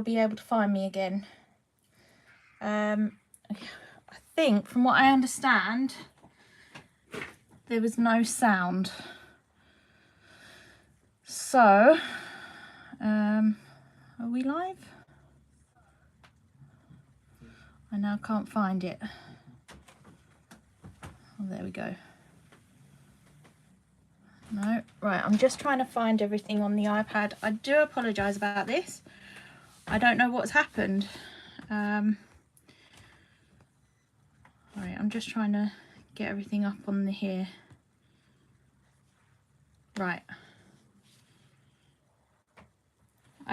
be able to find me again. I think, from what I understand, there was no sound. So, are we live? I now can't find it. Oh, there we go. No, right, I'm just trying to find everything on the iPad. I do apologise about this. I don't know what's happened. Right, I'm just trying to get everything up on the here. Right.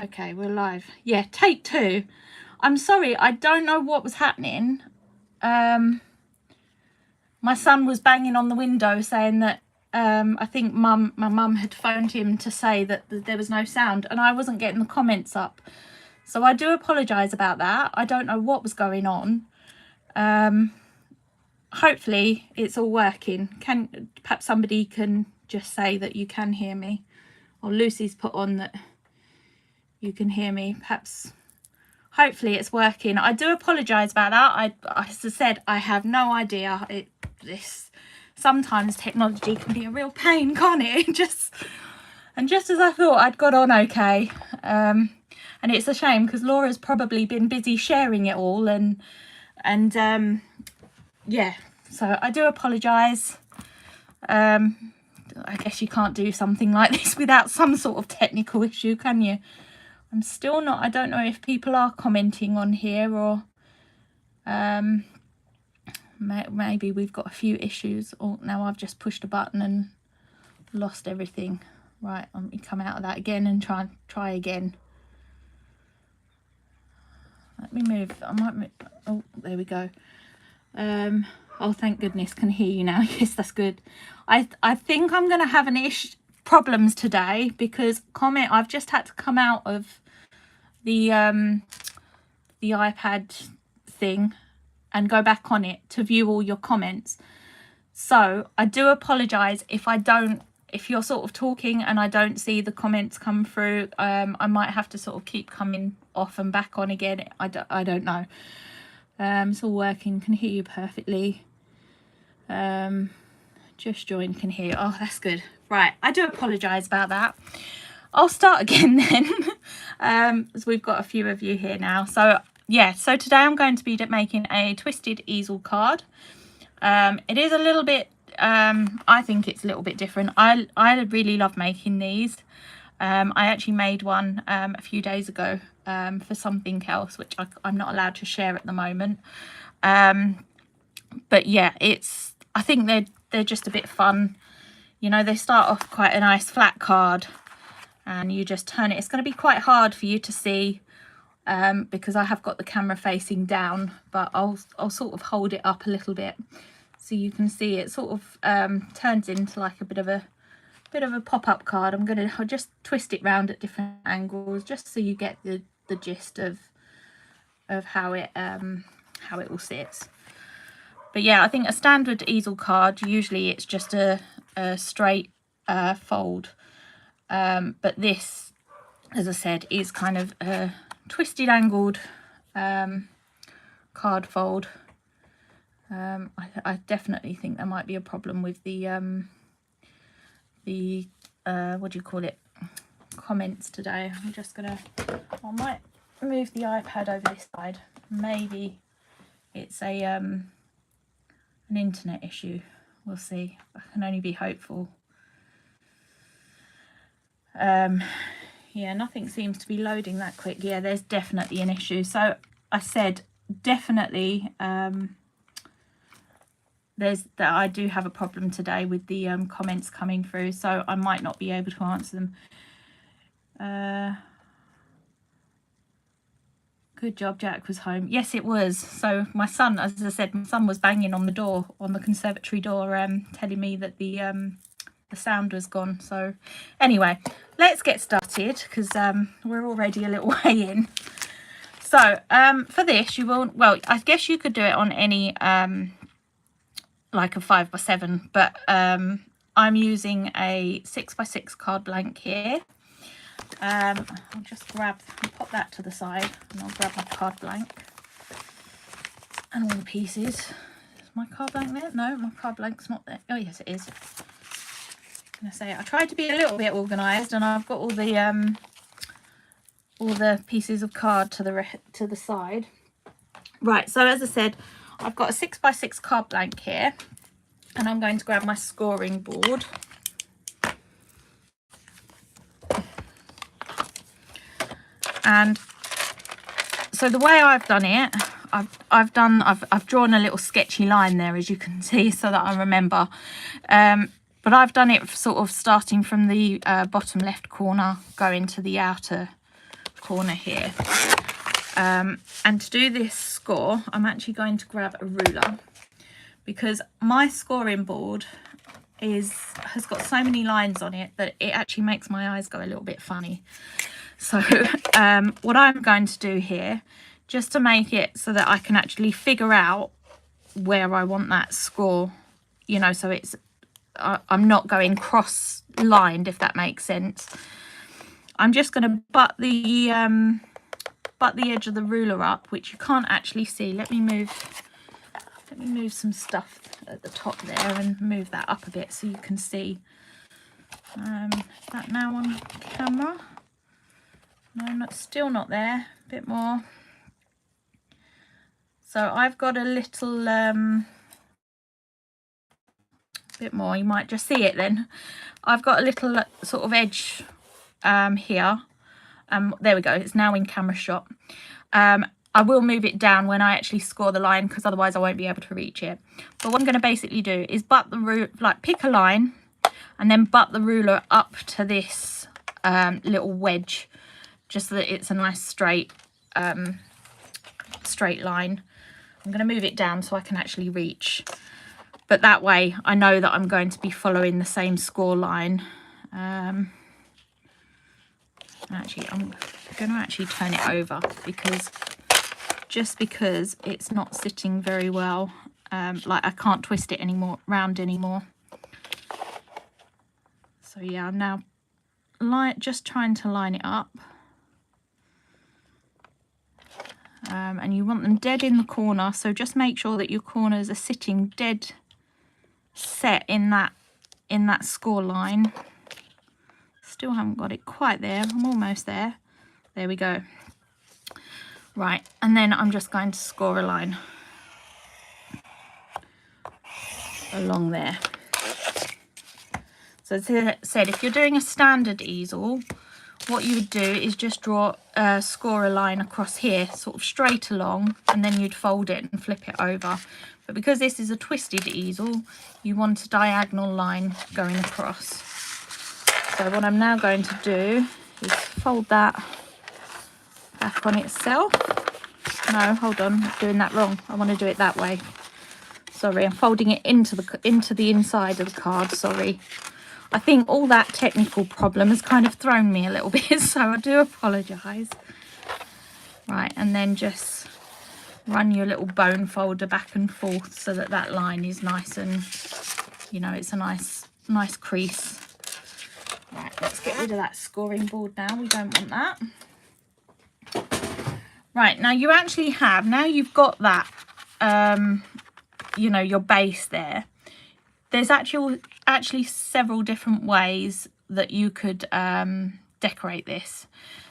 Okay, we're live. Yeah, take 2. I'm sorry, I don't know what was happening. My son was banging on the window saying that I think my mum had phoned him to say that there was no sound, and I wasn't getting the comments up. So I do apologise about that. I don't know what was going on. Hopefully it's all working. Perhaps somebody can just say that you can hear me, or Lucy's put on that you can hear me. Perhaps, hopefully it's working. I do apologise about that. As I said, I have no idea. Sometimes technology can be a real pain, can't it? Just as I thought I'd got on okay, and it's a shame because Laura's probably been busy sharing it all, and yeah, so I do apologise. I guess you can't do something like this without some sort of technical issue, can you? I'm still not, I don't know if people are commenting on here, or maybe we've got a few issues. Or now I've just pushed a button and lost everything. Right, let me come out of that again and try again. Let me move. I might move. Oh, there we go. Oh, thank goodness, can hear you now. Yes, that's good. I think I'm going to have problems today because I've just had to come out of the iPad thing and go back on it to view all your comments. So I do apologise if you're sort of talking and I don't see the comments come through. I might have to sort of keep coming off and back on again. I don't know. It's all working, can hear you perfectly. Just joined, can hear you. Oh, that's good. Right, I do apologise about that. I'll start again then, as we've got a few of you here now. So yeah, so today I'm going to be making a twisted easel card. It is a little bit, I think it's a little bit different. I really love making these. I actually made one a few days ago for something else, which I'm not allowed to share at the moment. But yeah, I think they're just a bit fun. You know, they start off quite a nice flat card, and you just turn it. It's going to be quite hard for you to see because I have got the camera facing down, but I'll sort of hold it up a little bit so you can see it sort of turns into like a bit of a pop-up card. I'll just twist it round at different angles just so you get the gist of how it all sits. But yeah, I think a standard easel card, usually it's just a straight fold. But this, as I said, is kind of a twisted, angled card fold. I definitely think there might be a problem with the what do you call it, comments today. I might move the iPad over this side. Maybe it's an internet issue. We'll see. I can only be hopeful. Yeah, nothing seems to be loading that quick. Yeah, there's definitely an issue. So I said definitely I do have a problem today with the comments coming through, so I might not be able to answer them. Good job Jack was home. Yes, it was. So my son, as I said, my son was banging on the door, on the conservatory door, telling me that the sound was gone. So anyway, let's get started because we're already a little way in. So for this, I guess you could do it on any like a 5x7, but I'm using a 6x6 card blank here. I'll just pop that to the side, and I'll grab my card blank and all the pieces. Is my card blank there? No, my card blank's not there. Oh yes, it is. I'm gonna say I tried to be a little bit organised, and I've got all the pieces of card to the side. Right, so as I said, I've got a 6x6 card blank here, and I'm going to grab my scoring board. And so the way I've done it, I've drawn a little sketchy line there, as you can see, so that I remember. But I've done it sort of starting from the bottom left corner, going to the outer corner here. And to do this score, I'm actually going to grab a ruler, because my scoring board has got so many lines on it that it actually makes my eyes go a little bit funny. So what I'm going to do here, just to make it so that I can actually figure out where I want that score, you know, so it's I'm not going cross-lined, if that makes sense. I'm just going to butt the edge of the ruler up, which you can't actually see. Let me move some stuff at the top there and move that up a bit so you can see. Is that now on camera? No, still not there. A bit more. So I've got a little bit more. You might just see it then. I've got a little sort of edge here. There we go. It's now in camera shot. I will move it down when I actually score the line, because otherwise I won't be able to reach it. But what I'm going to basically do is butt the ruler, like pick a line, and then butt the ruler up to this little wedge, just so that it's a nice straight line. I'm going to move it down so I can actually reach, but that way I know that I'm going to be following the same score line. Actually, I'm going to actually turn it over, because it's not sitting very well, like I can't twist it round anymore. So yeah, I'm now just trying to line it up. And you want them dead in the corner, so just make sure that your corners are sitting dead set in that score line. Still haven't got it quite there. I'm almost there. There we go. Right, and then I'm just going to score a line along there. So as I said, if you're doing a standard easel, what you would do is just score a line across here, sort of straight along, and then you'd fold it and flip it over. But because this is a twisted easel, you want a diagonal line going across. So what I'm now going to do is fold that back on itself. No, hold on, I'm doing that wrong. I want to do it that way. Sorry, I'm folding it into the inside of the card, sorry. I think all that technical problem has kind of thrown me a little bit, so I do apologise. Right, and then just run your little bone folder back and forth so that that line is nice and, you know, it's a nice crease. Right, let's get rid of that scoring board now. We don't want that. Right, now you actually have, now you've got that, you know, your base there. There's actually several different ways that you could decorate this.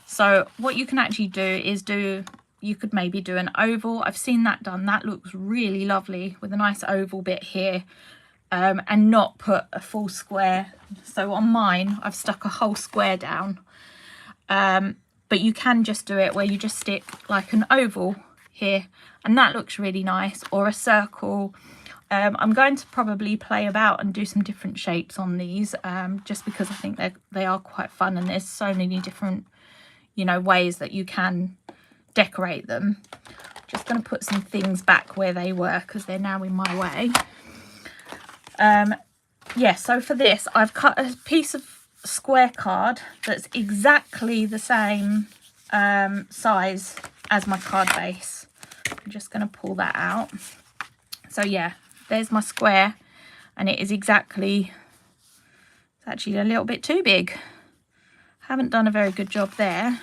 So what you can actually do is you could maybe do an oval. I've seen that done. That looks really lovely with a nice oval bit here, and not put a full square. So on mine, I've stuck a whole square down. But you can just do it where you just stick like an oval here, and that looks really nice, or a circle. I'm going to probably play about and do some different shapes on these, just because I think they are quite fun, and there's so many different, you know, ways that you can decorate them. Just going to put some things back where they were because they're now in my way. Yeah, so for this I've cut a piece of square card that's exactly the same size as my card base. I'm just going to pull that out. So yeah, there's my square, and it is exactly, it's actually a little bit too big. haven't done a very good job there.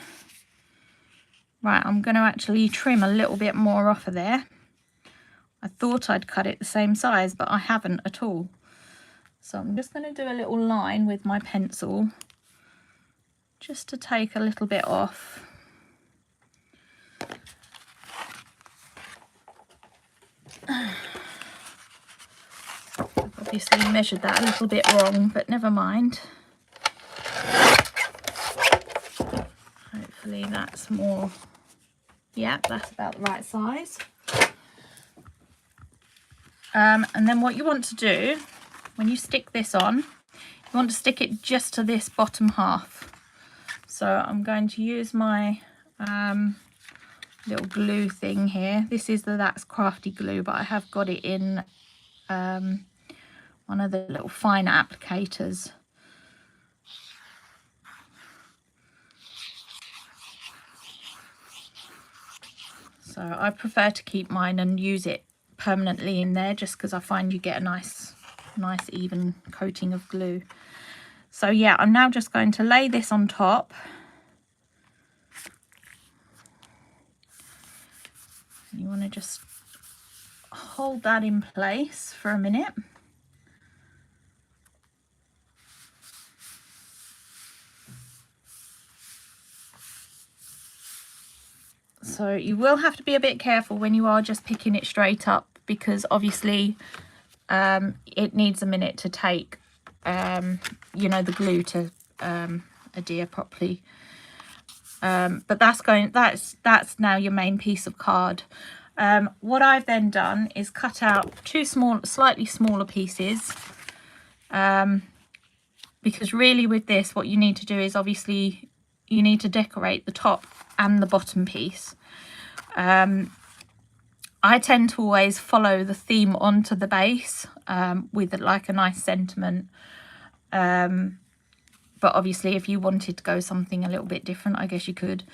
Right, I'm going to actually trim a little bit more off of there. I thought I'd cut it the same size, but I haven't at all. So I'm just going to do a little line with my pencil just to take a little bit off. I've obviously measured that a little bit wrong, but never mind. Hopefully that's more, yeah, that's about the right size. And then what you want to do when you stick this on, you want to stick it just to this bottom half. So I'm going to use my little glue thing here. This is that's Crafty glue, but I have got it in one of the little finer applicators. So I prefer to keep mine and use it permanently in there, just because I find you get a nice even coating of glue. So yeah, I'm now just going to lay this on top. You want to just hold that in place for a minute. So you will have to be a bit careful when you are just picking it straight up, because obviously it needs a minute to take you know, the glue to adhere properly. But that's now your main piece of card. What I've then done is cut out two slightly smaller pieces, because really with this what you need to do is obviously you need to decorate the top and the bottom piece. I tend to always follow the theme onto the base with like a nice sentiment, but obviously if you wanted to go something a little bit different, I guess you could.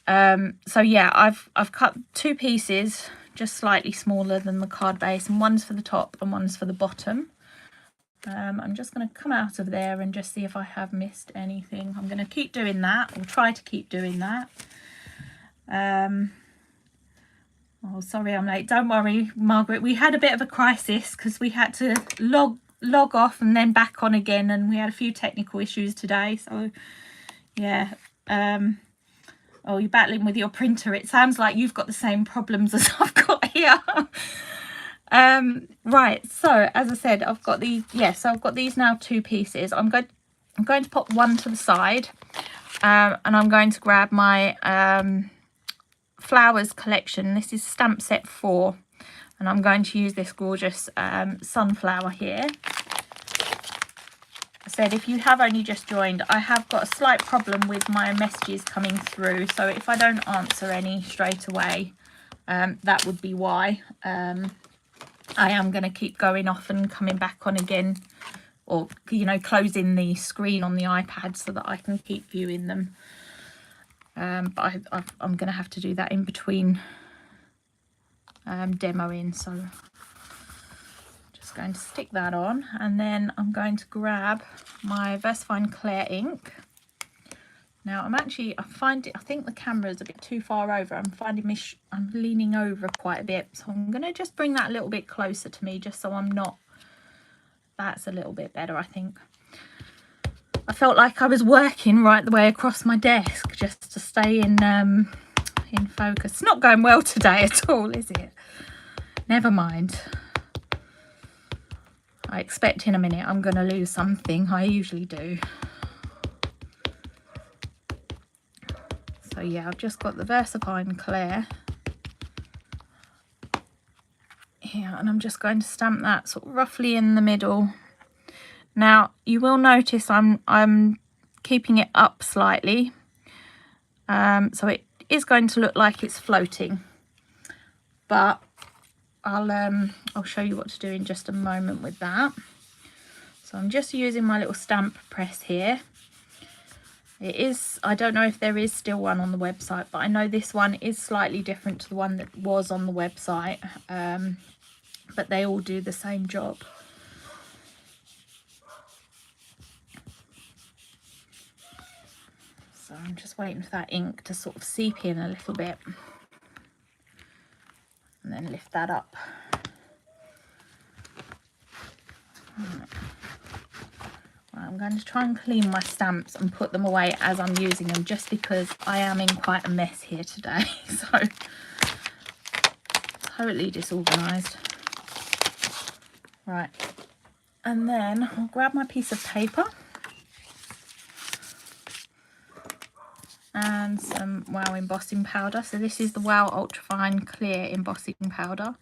So yeah, I've cut two pieces just slightly smaller than the card base, and one's for the top and one's for the bottom. I'm just going to come out of there and just see if I have missed anything. I'm going to keep doing that, or try to keep doing that. Oh, sorry I'm late. Don't worry, Margaret. We had a bit of a crisis because we had to log off and then back on again, and we had a few technical issues today. So yeah. Oh, you're battling with your printer. It sounds like you've got the same problems as I've got here. Right, so as I said, I've got these, so I've got these now two pieces. I'm going to pop one to the side, and I'm going to grab my flowers collection. This is stamp set 4, and I'm going to use this gorgeous sunflower here. I said, if you have only just joined, I have got a slight problem with my messages coming through, so if I don't answer any straight away, that would be why. I am going to keep going off and coming back on again, or, you know, closing the screen on the iPad so that I can keep viewing them. But I'm going to have to do that in between demoing. So just going to stick that on, and then I'm going to grab my VersaFine Clear ink. Now I think the camera is a bit too far over. I'm leaning over quite a bit, so I'm going to just bring that a little bit closer to me, just so I'm not. That's a little bit better, I think. I felt like I was working right the way across my desk just to stay in focus. It's not going well today at all, is it? Never mind. I expect in a minute I'm going to lose something. I usually do. So yeah, I've just got the VersaFine Clear here, and I'm just going to stamp that sort of roughly in the middle. Now you will notice I'm keeping it up slightly, so it is going to look like it's floating, but I'll show you what to do in just a moment with that. So I'm just using my little stamp press here. It is, I don't know if there is still one on the website, but I know this one is slightly different to the one that was on the website, but they all do the same job. So I'm just waiting for that ink to sort of seep in a little bit and then lift that up. Right, I'm going to try and clean my stamps and put them away as I'm using them, just because I am in quite a mess here today. So totally disorganized. Right, and then I'll grab my piece of paper and some Wow embossing powder. So this is the Wow Ultrafine Clear embossing powder.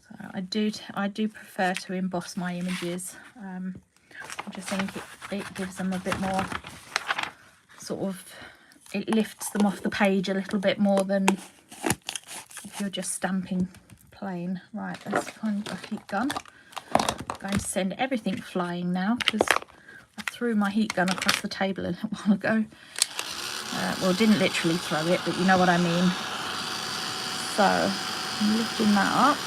So I do prefer to emboss my images. I just think it gives them a bit more sort of, it lifts them off the page a little bit more than if you're just stamping plain. Right, let's find a heat gun. I'm going to send everything flying now because I threw my heat gun across the table a little while ago. Well, didn't literally throw it, but you know what I mean. So I'm lifting that up.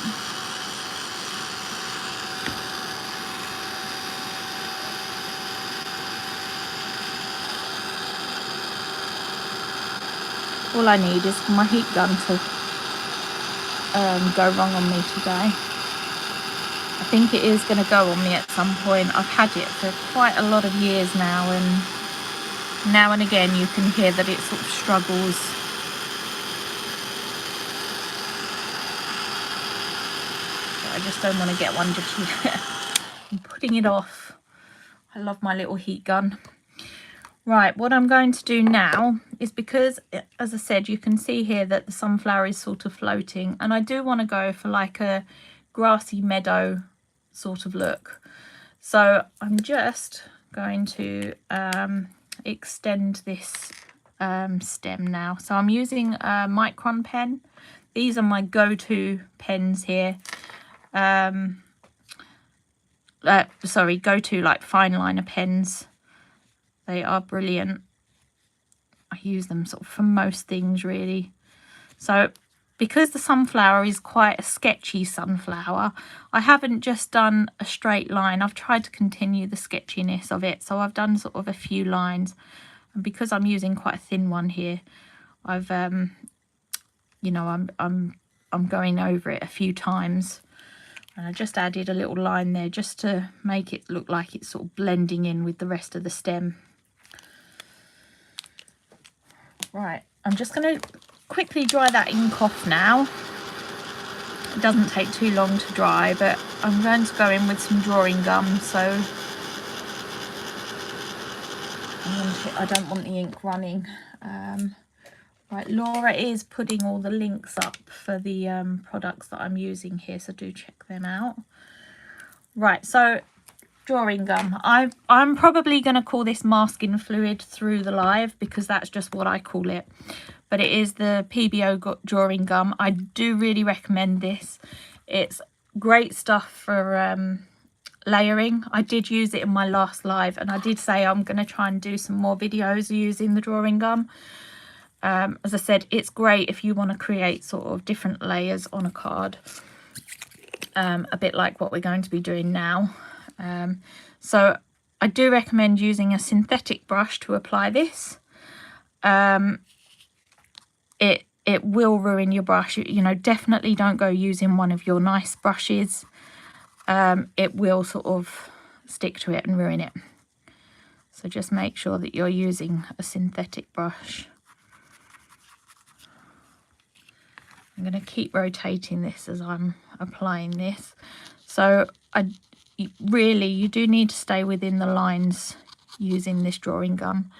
All I need is for my heat gun to go wrong on me today. I think it is going to go on me at some point. I've had it for quite a lot of years now, and now and again you can hear that it sort of struggles. But I just don't want to get one just yet. I'm putting it off. I love my little heat gun. Right, what I'm going to do now is, because, as I said, you can see here that the sunflower is sort of floating, and I do want to go for like a grassy meadow sort of look. So I'm just going to extend this stem now. So I'm using a Micron pen. These are my go-to pens here. Sorry, go-to like fine liner pens. They are brilliant. I use them sort of for most things really. So because the sunflower is quite a sketchy sunflower, I haven't just done a straight line. I've tried to continue the sketchiness of it. So I've done sort of a few lines. And because I'm using quite a thin one here, I've you know, I'm going over it a few times. And I just added a little line there just to make it look like it's sort of blending in with the rest of the stem. Right, I'm just going to quickly dry that ink off now. It doesn't take too long to dry, but I'm going to go in with some drawing gum, so I don't want the ink running. Right, Laura is putting all the links up for the products that I'm using here, so do check them out. Right, so drawing gum. I'm probably going to call this masking fluid through the live because that's just what I call it. But it is the PBO drawing gum. I do really recommend this. It's great stuff for layering. I did use it in my last live, and I did say I'm going to try and do some more videos using the drawing gum. As I said, it's great if you want to create sort of different layers on a card. A bit like what we're going to be doing now. So I do recommend using a synthetic brush to apply this. It will ruin your brush. You know, definitely don't go using one of your nice brushes. It will sort of stick to it and ruin it. So just make sure that you're using a synthetic brush. I'm going to keep rotating this as I'm applying this. So you do need to stay within the lines using this drawing gum,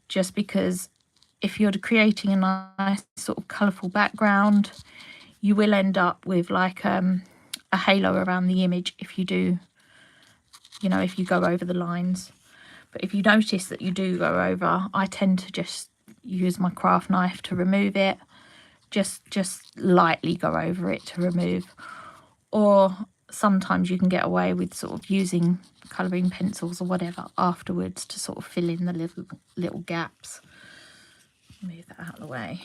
just because if you're creating a nice sort of colourful background, you will end up with like a halo around the image if you do, you know, if you go over the lines. But if you notice that you do go over, I tend to just use my craft knife to remove it. Just lightly go over it to remove. Or sometimes you can get away with sort of using colouring pencils or whatever afterwards to sort of fill in the little gaps. Move that out of the way.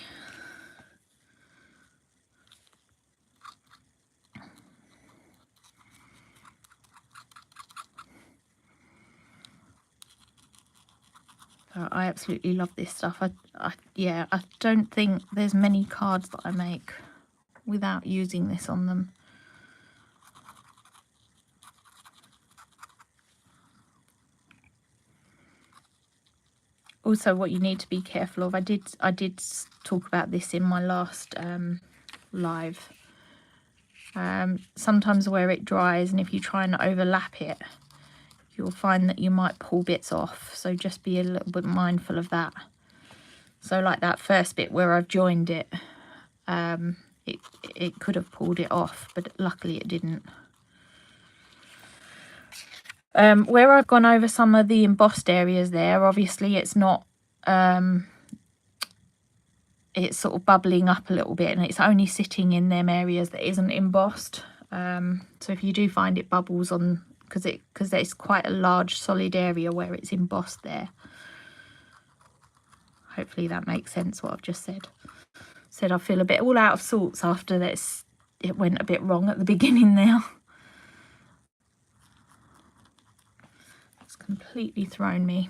So I absolutely love this stuff. Yeah, I don't think there's many cards that I make without using this on them. Also, what you need to be careful of, I did talk about this in my last live. Sometimes where it dries, and if you try and overlap it, you'll find that you might pull bits off. So just be a little bit mindful of that. So like that first bit where I've joined it, it could have pulled it off, but luckily it didn't. Where I've gone over some of the embossed areas there, obviously it's not, it's sort of bubbling up a little bit, and it's only sitting in them areas that isn't embossed. So if you do find it bubbles on, because it's quite a large solid area where it's embossed there. Hopefully that makes sense what I've just said. Said I feel a bit all out of sorts after this. It went a bit wrong at the beginning there. It's completely thrown me.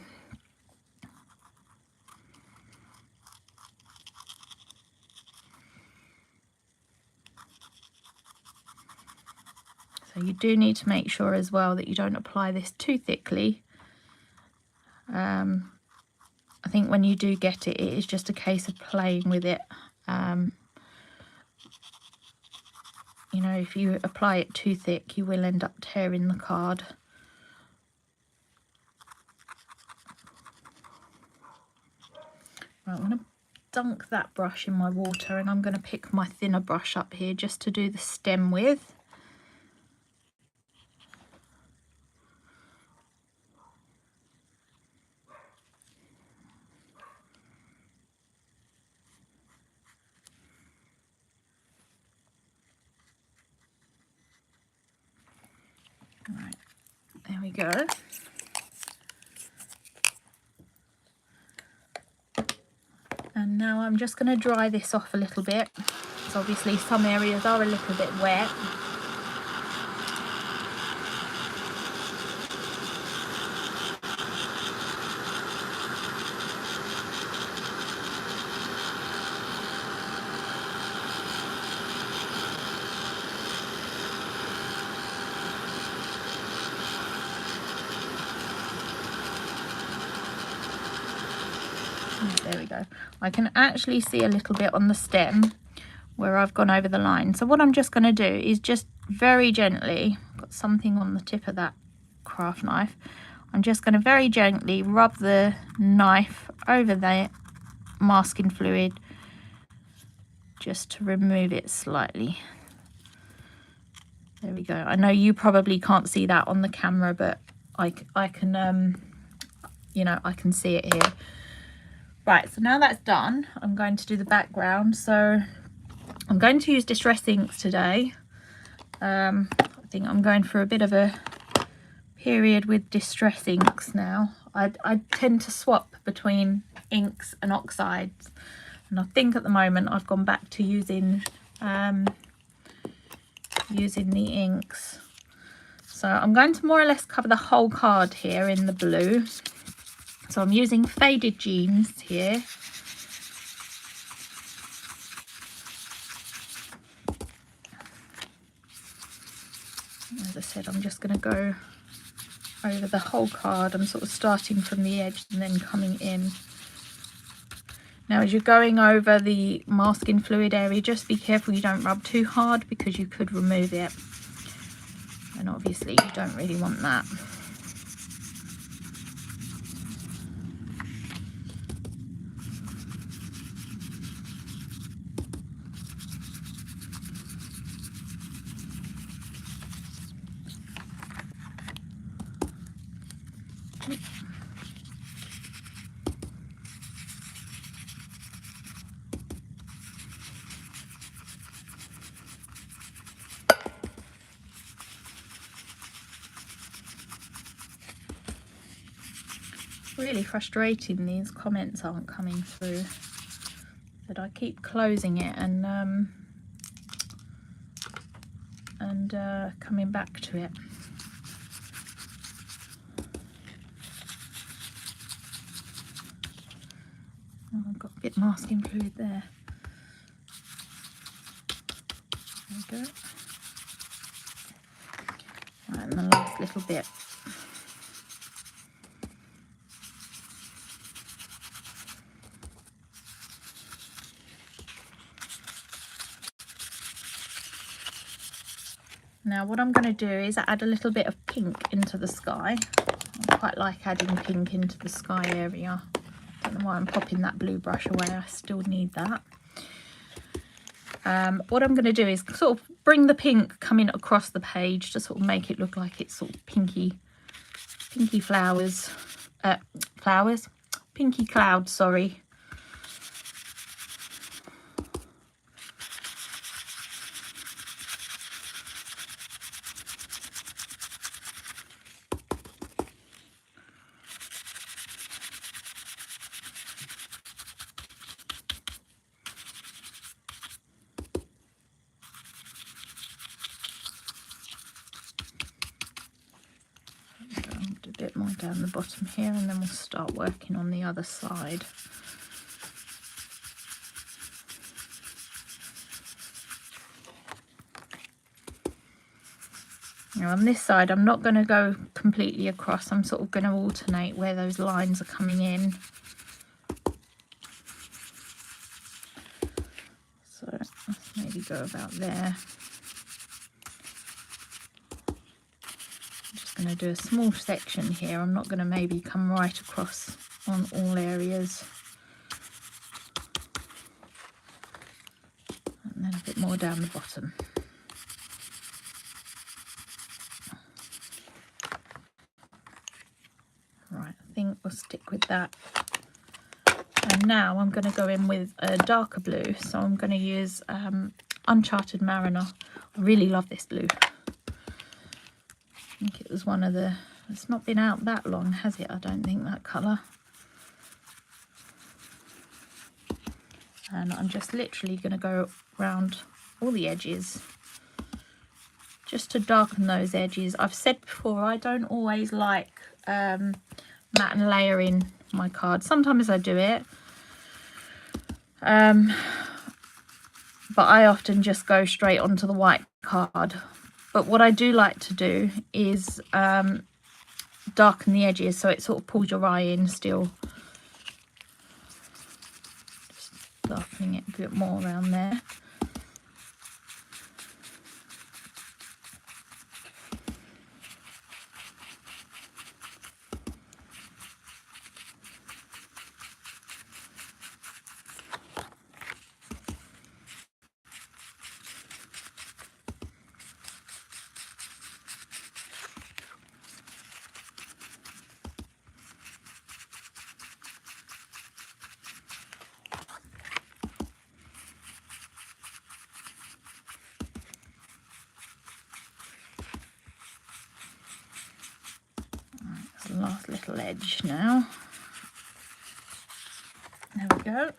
So you do need to make sure as well that you don't apply this too thickly. I think when you do get it, it is just a case of playing with it. You know, if you apply it too thick, you will end up tearing the card. Right, I'm going to dunk that brush in my water, and I'm going to pick my thinner brush up here just to do the stem with. Right, there we go. And now I'm just going to dry this off a little bit. So obviously some areas are a little bit wet. There we go. I can actually see a little bit on the stem where I've gone over the line. So what I'm just going to do is just very gently, got something on the tip of that craft knife, I'm just going to very gently rub the knife over the masking fluid just to remove it slightly. There we go. I know you probably can't see that on the camera, but I can, you know, I can see it here. Right, so now that's done, I'm going to do the background. So I'm going to use Distress inks today. I think I'm going for a bit of a period with Distress inks now. I tend to swap between inks and oxides, and I think at the moment I've gone back to using using the inks. So I'm going to more or less cover the whole card here in the blue. So I'm using Faded Jeans here. As I said, I'm just going to go over the whole card. I'm sort of starting from the edge and then coming in. Now, as you're going over the masking fluid area, just be careful you don't rub too hard because you could remove it. And obviously you don't really want that. Really frustrating these comments aren't coming through, that I keep closing it and coming back to it. a bit masking fluid there. There we go. Right, and the last little bit. Now what I'm going to do is add a little bit of pink into the sky. I quite like adding pink into the sky area. Don't know why I'm popping that blue brush away, I still need that. What I'm going to do is sort of bring the pink coming across the page to sort of make it look like it's sort of pinky flowers, pinky clouds, sorry. A bit more down the bottom here, and then we'll start working on the other side. Now on this side I'm not going to go completely across, I'm sort of going to alternate where those lines are coming in. So let's maybe go about there. Going to do a small section here. I'm not going to maybe come right across on all areas, and then a bit more down the bottom. Right, I think we'll stick with that. And now I'm going to go in with a darker blue, so I'm going to use Uncharted Mariner. I really love this blue. I think it was one of the, it's not been out that long, has it? I don't think, that colour. And I'm just literally going to go around all the edges just to darken those edges. I've said before, I don't always like matte and layering my cards. Sometimes I do it, but I often just go straight onto the white card. But what I do like to do is darken the edges so it sort of pulls your eye in still. Just darkening it a bit more around there. Last little edge now. There we go.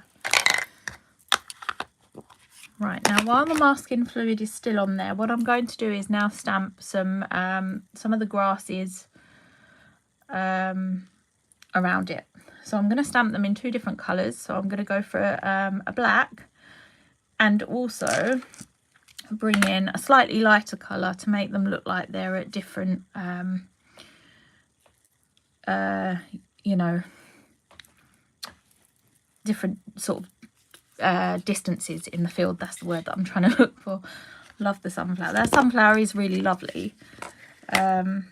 Right, now while the masking fluid is still on there, what I'm going to do is now stamp some of the grasses around it. So I'm going to stamp them in two different colours. So I'm going to go for a black, and also bring in a slightly lighter colour to make them look like they're at different you know, different sort of distances in the field. That's the word that I'm trying to look for. Love the sunflower. That sunflower is really lovely. I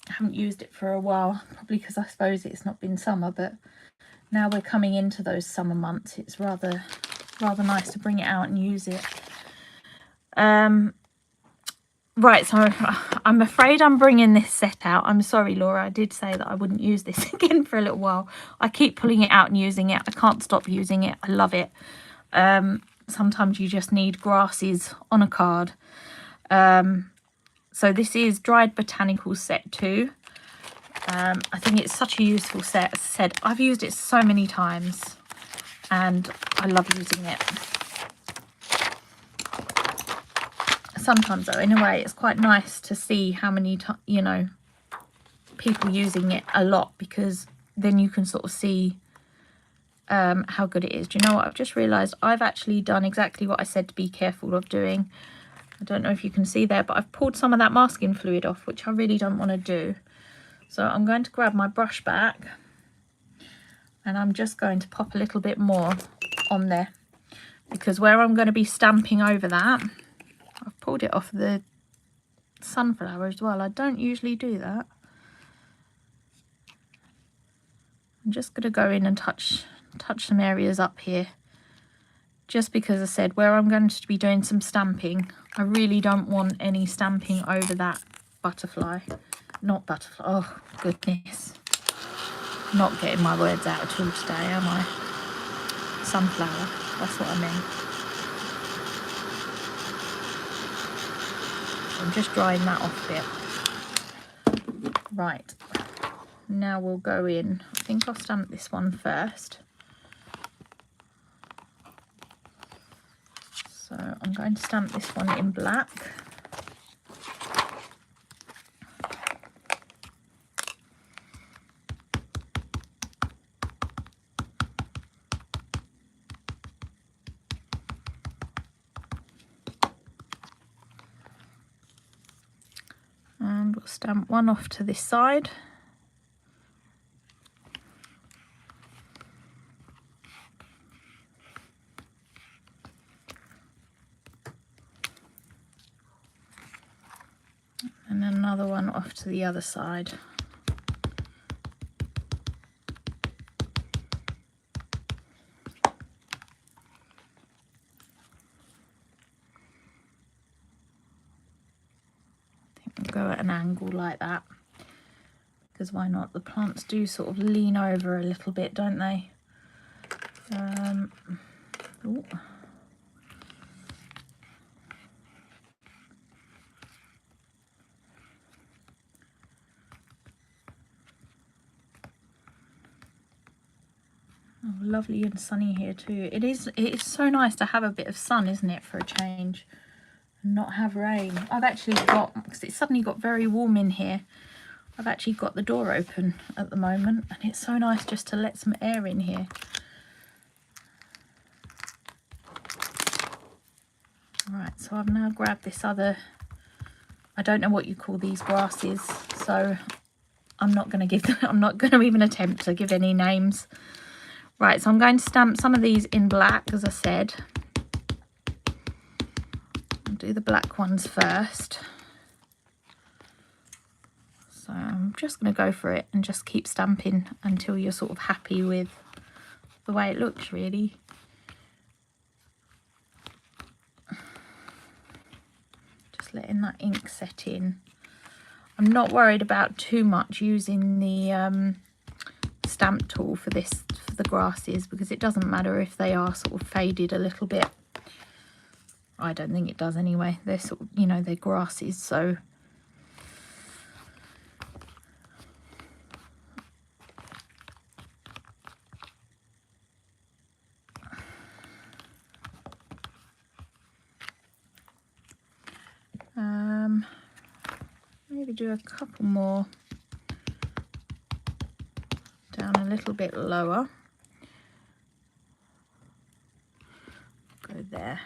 haven't used it for a while, probably because I suppose it's not been summer, but now we're coming into those summer months, it's rather nice to bring it out and use it. Right, so I'm afraid I'm bringing this set out. I'm sorry, Laura, I did say that I wouldn't use this again for a little while. I keep pulling it out and using it. I can't stop using it. I love it. Sometimes you just need grasses on a card. So this is Dried Botanicals Set 2. I think it's such a useful set. As I said, I've used it so many times and I love using it. Sometimes though, in a way, it's quite nice to see how many you know, people using it a lot, because then you can sort of see how good it is. Do you know what? I've just realised I've actually done exactly what I said to be careful of doing. I don't know if you can see there, but I've pulled some of that masking fluid off, which I really don't want to do. So I'm going to grab my brush back and I'm just going to pop a little bit more on there, because where I'm going to be stamping over that, I've pulled it off the sunflower as well. I don't usually do that. I'm just going to go in and touch some areas up here, just because I said where I'm going to be doing some stamping, I really don't want any stamping over that butterfly. Not butterfly, oh goodness. Not getting my words out at all today, am I? Sunflower, that's what I meant. I'm just drying that off a bit. Right, now we'll go in. I think I'll stamp this one first. So I'm going to stamp this one in black. And we'll stamp one off to this side. And another one off to the other side. Go at an angle like that, because why not? The plants do sort of lean over a little bit, don't they? Ooh. Oh, lovely and sunny here too. It is so nice to have a bit of sun, isn't it, for a change? Not have rain. I've actually got, because it suddenly got very warm in here, I've actually got the door open at the moment, and it's so nice just to let some air in here. Right, so I've now grabbed this other, I don't know what you call these grasses, so I'm not going to give them, I'm not going to even attempt to give any names. Right, so I'm going to stamp some of these in black, as I said. Do the black ones first. So I'm just going to go for it and just keep stamping until you're sort of happy with the way it looks, really. Just letting that ink set in. I'm not worried about too much using the stamp tool for this, for the grasses, because it doesn't matter if they are sort of faded a little bit. I don't think it does anyway. They're sort of, you know, they're grasses, so maybe do a couple more down a little bit lower. Go there.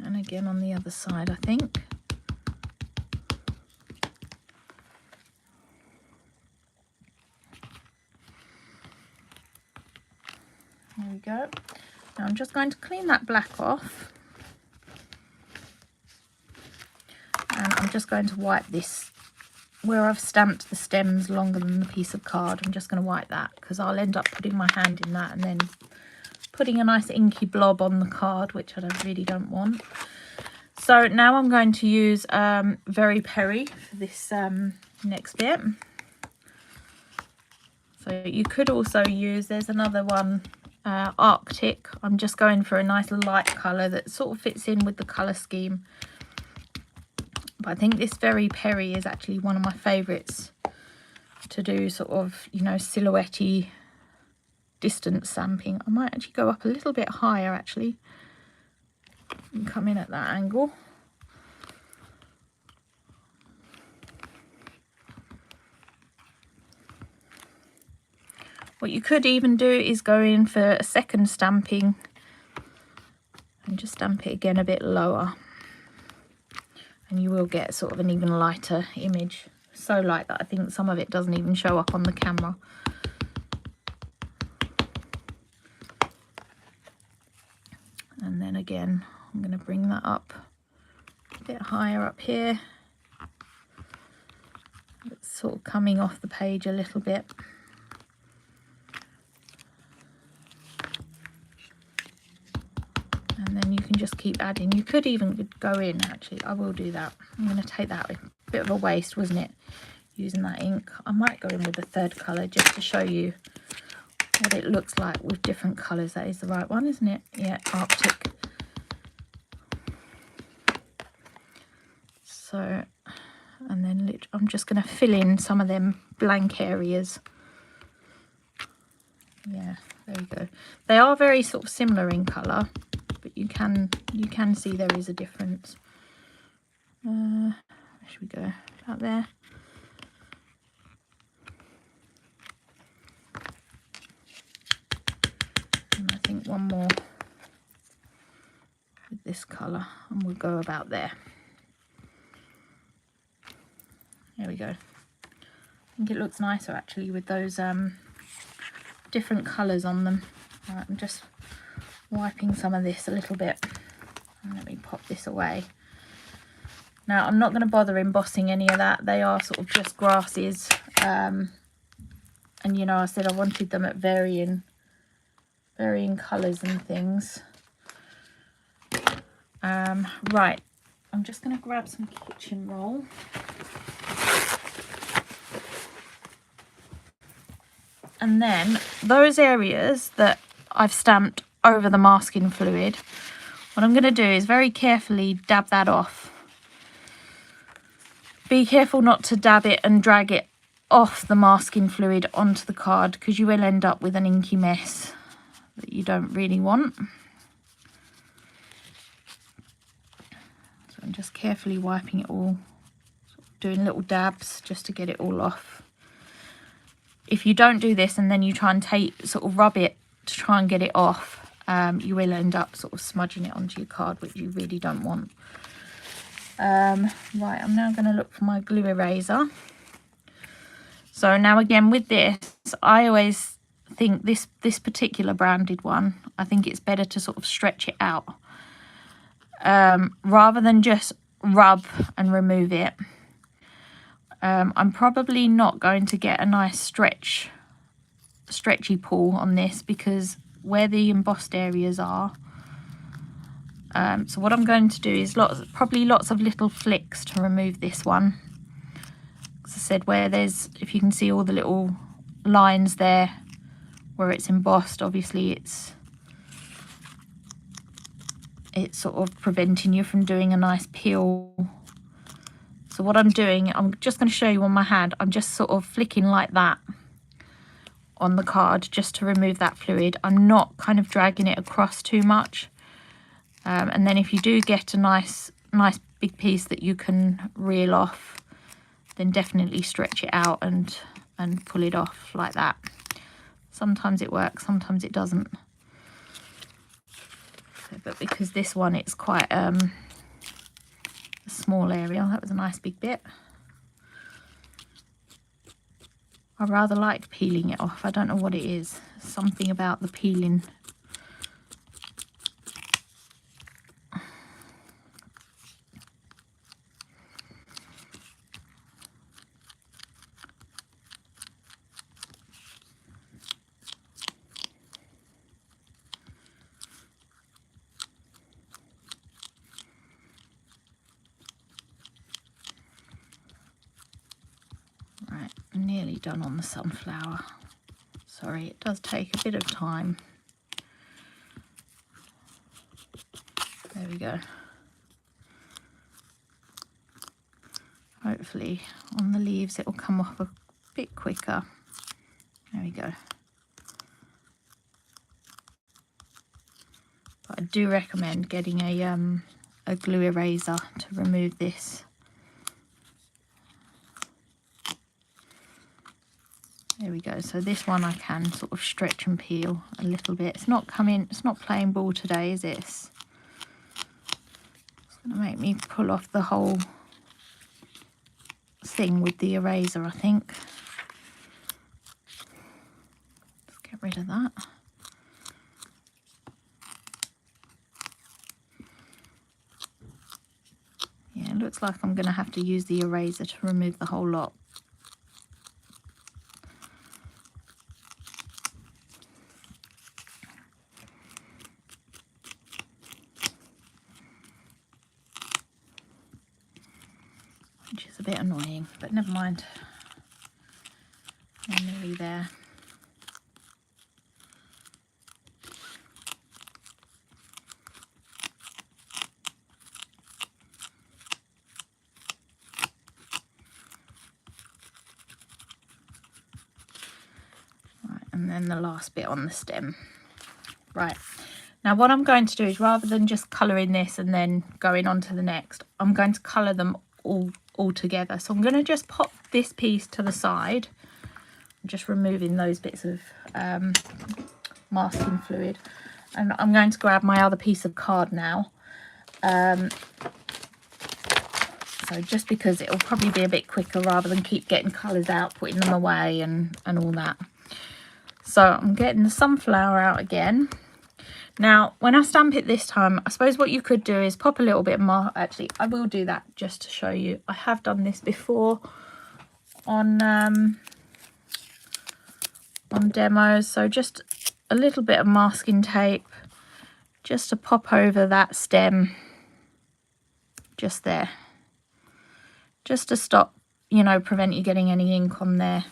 And again on the other side, I think. There we go. Now I'm just going to clean that black off. And I'm just going to wipe this, where I've stamped the stems longer than the piece of card, I'm just going to wipe that, because I'll end up putting my hand in that and then putting a nice inky blob on the card, which I really don't want. So now I'm going to use Very Perry for this next bit. So you could also use, there's another one, Arctic. I'm just going for a nice light colour that sort of fits in with the colour scheme. But I think this Very Perry is actually one of my favourites to do sort of, you know, silhouette-y distance stamping. I might actually go up a little bit higher actually and come in at that angle. What you could even do is go in for a second stamping and just stamp it again a bit lower, and you will get sort of an even lighter image. So light that I think some of it doesn't even show up on the camera. And then again, I'm going to bring that up a bit higher up here. It's sort of coming off the page a little bit. And then you can just keep adding. You could even go in, actually. I will do that. I'm going to take that. A bit of a waste, wasn't it, using that ink. I might go in with the third colour just to show you what it looks like with different colours. That is the right one, isn't it? Yeah, Arctic. So, and then I'm just going to fill in some of them blank areas. Yeah, there we go. They are very sort of similar in colour, but you can see there is a difference. Where should we go? Out there. And I think one more with this colour, and we'll go about there. There we go. I think it looks nicer actually with those different colours on them. Right, I'm just wiping some of this a little bit. And let me pop this away. Now I'm not going to bother embossing any of that. They are sort of just grasses. And you know, I said I wanted them at varying colours and things. Right, I'm just going to grab some kitchen roll. And then those areas that I've stamped over the masking fluid, what I'm going to do is very carefully dab that off. Be careful not to dab it and drag it off the masking fluid onto the card, because you will end up with an inky mess that you don't really want. So I'm just carefully wiping it all, doing little dabs just to get it all off. If you don't do this and then you try and sort of rub it to try and get it off, you will end up sort of smudging it onto your card, which you really don't want. Right, I'm now going to look for my glue eraser. So now again with this, I always think this particular branded one, I think it's better to sort of stretch it out. Rather than just rub and remove it. I'm probably not going to get a nice stretchy pull on this, because where the embossed areas are. So what I'm going to do is probably lots of little flicks to remove this one. As I said, where there's, if you can see all the little lines there where it's embossed, obviously it's sort of preventing you from doing a nice peel. So what I'm doing, I'm just going to show you on my hand, I'm just sort of flicking like that on the card just to remove that fluid. I'm not kind of dragging it across too much. And then if you do get a nice big piece that you can reel off, then definitely stretch it out and pull it off like that. Sometimes it works, sometimes it doesn't. But because this one, it's quite a small area. That was a nice big bit. I rather like peeling it off. I don't know what it is. Something about the peeling. Right, I'm nearly done on the sunflower. Sorry, it does take a bit of time. There we go. Hopefully on the leaves it will come off a bit quicker. There we go. But I do recommend getting a glue eraser to remove this. There we go. So this one I can sort of stretch and peel a little bit. It's not playing ball today, is it? It's going to make me pull off the whole thing with the eraser, I think. Let's get rid of that. Yeah, it looks like I'm going to have to use the eraser to remove the whole lot. Which is a bit annoying, but never mind. I'm nearly there. Right, and then the last bit on the stem. Right, now what I'm going to do is, rather than just colouring this and then going on to the next, I'm going to colour them all together. So I'm going to just pop this piece to the side. I'm just removing those bits of masking fluid, and I'm going to grab my other piece of card now. So just because it'll probably be a bit quicker rather than keep getting colours out, putting them away and all that. So I'm getting the sunflower out again. Now, when I stamp it this time, I suppose what you could do is pop a little bit more. Actually, I will do that just to show you. I have done this before on demos. So just a little bit of masking tape just to pop over that stem, just there, just to stop, you know, prevent you getting any ink on there.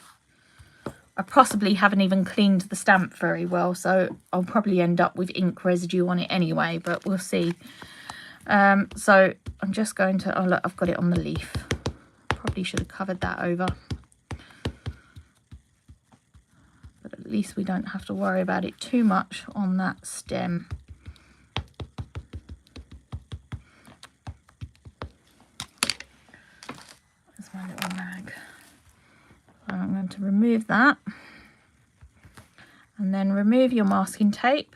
I possibly haven't even cleaned the stamp very well, so I'll probably end up with ink residue on it anyway, but we'll see. So I'm just going to, oh look, I've got it on the leaf. Probably should have covered that over. But at least we don't have to worry about it too much on that stem. There's my little rag. I'm going to remove that, and then remove your masking tape.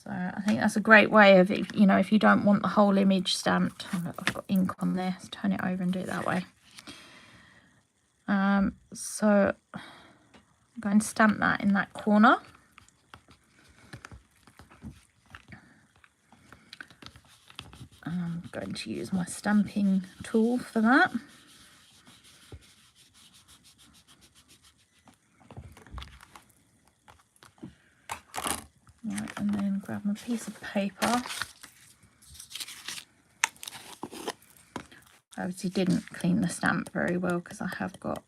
So I think that's a great way of, you know, if you don't want the whole image stamped. Oh, look, I've got ink on there. Let's turn it over and do it that way. So I'm going to stamp that in that corner. And I'm going to use my stamping tool for that. Right, and then grab my piece of paper. I obviously didn't clean the stamp very well because I have got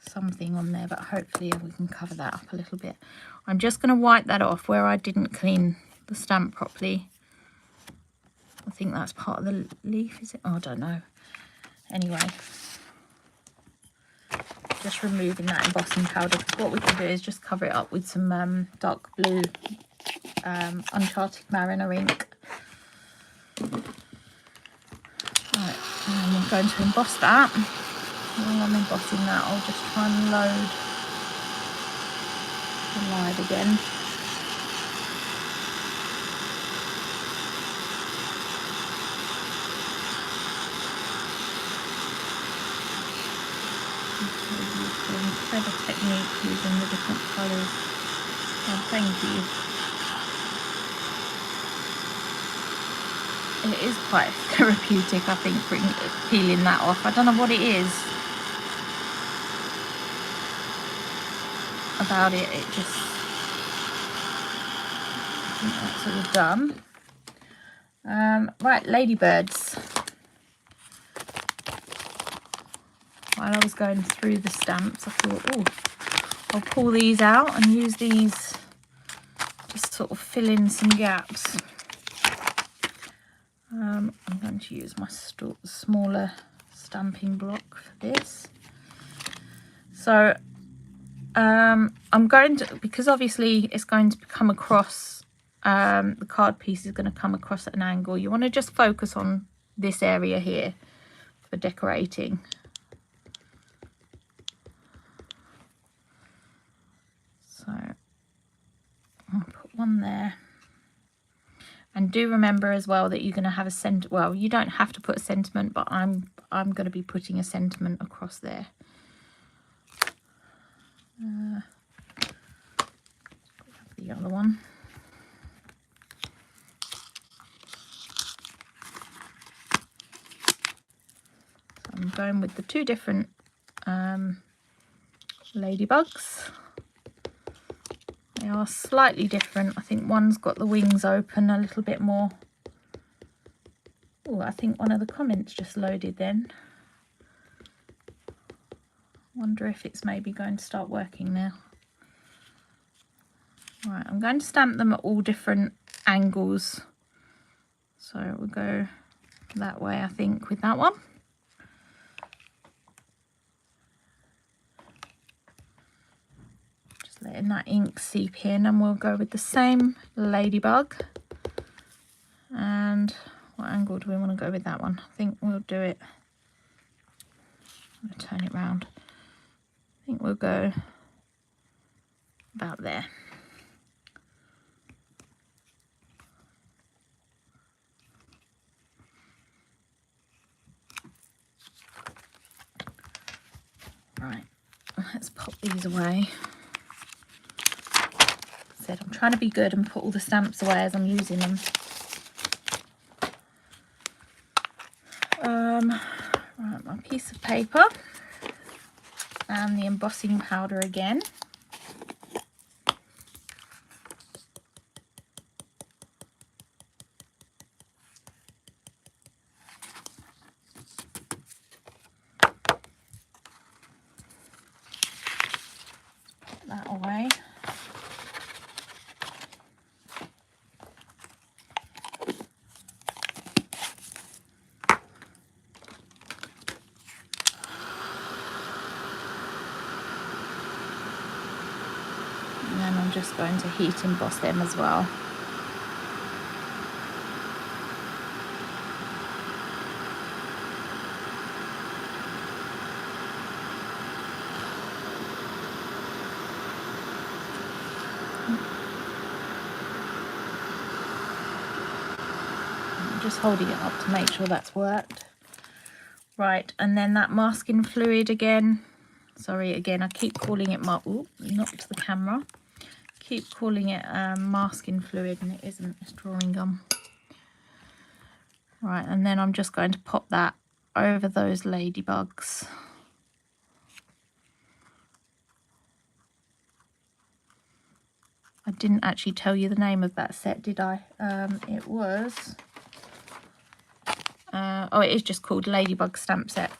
something on there, but hopefully we can cover that up a little bit. I'm just going to wipe that off where I didn't clean the stamp properly. I think that's part of the leaf, is it? Oh, I don't know. Anyway, just removing that embossing powder. What we can do is just cover it up with some dark blue Uncharted Mariner ink. Right, and I'm going to emboss that. While I'm embossing that, I'll just try and load the live again. Clever technique using the different colours. Oh, thank you. It is quite therapeutic, I think, for peeling that off. I don't know what it is about it. It just, I think that's all done. Right, ladybirds. While I was going through the stamps, I thought, oh, I'll pull these out and use these, just sort of fill in some gaps. I'm going to use my smaller stamping block for this. So I'm going to, because obviously it's going to come across, the card piece is going to come across at an angle. You want to just focus on this area here for decorating. do remember as well that you're going to have a well, you don't have to put a sentiment, but I'm going to be putting a sentiment across there. The other one. So I'm going with the two different ladybugs. They are slightly different. I think one's got the wings open a little bit more. Oh, I think one of the comments just loaded then. Wonder if it's maybe going to start working now. Right, I'm going to stamp them at all different angles. So we'll go that way, I think, with that one. Just letting that ink seep in, and we'll go with the same ladybug. And what angle do we want to go with that one? I think we'll do it. I'm going to turn it round. I think we'll go about there. Right, let's pop these away. Said I'm trying to be good and put all the stamps away as I'm using them. Right, my piece of paper and the embossing powder again. Put that away. And then I'm just going to heat emboss them as well. I'm just holding it up to make sure that's worked. Right, and then that masking fluid again. Sorry, again, I keep calling it knocked the camera. Keep calling it masking fluid, and it isn't. It's drawing gum. Right, and then I'm just going to pop that over those ladybugs. I didn't actually tell you the name of that set, did I? It was... oh, it is just called Ladybug Stamp Set.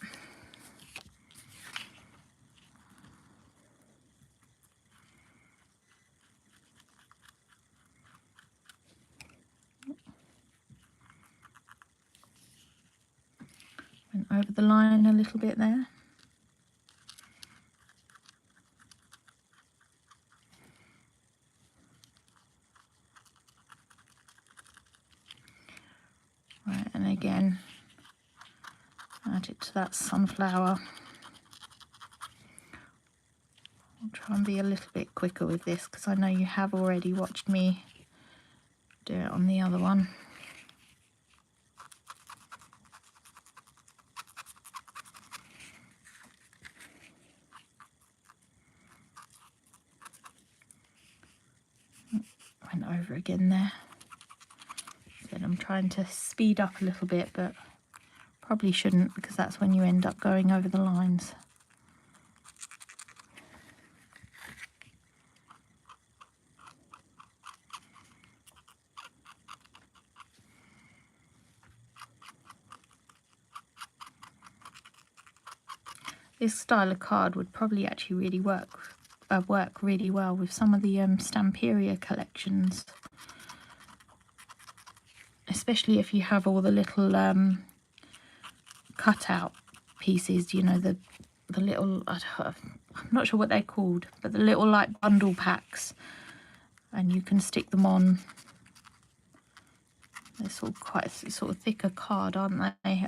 Went over the line a little bit there. Right, and again, add it to that sunflower. I'll try and be a little bit quicker with this because I know you have already watched me do it on the other one. Went over again there. Then I'm trying to speed up a little bit, but probably shouldn't because that's when you end up going over the lines. This style of card would probably actually really work really well with some of the Stamperia collections, especially if you have all the little cutout pieces, you know, the little, I'm not sure what they're called, but the little like bundle packs, and you can stick them on. They're sort of quite sort of thicker card, aren't they?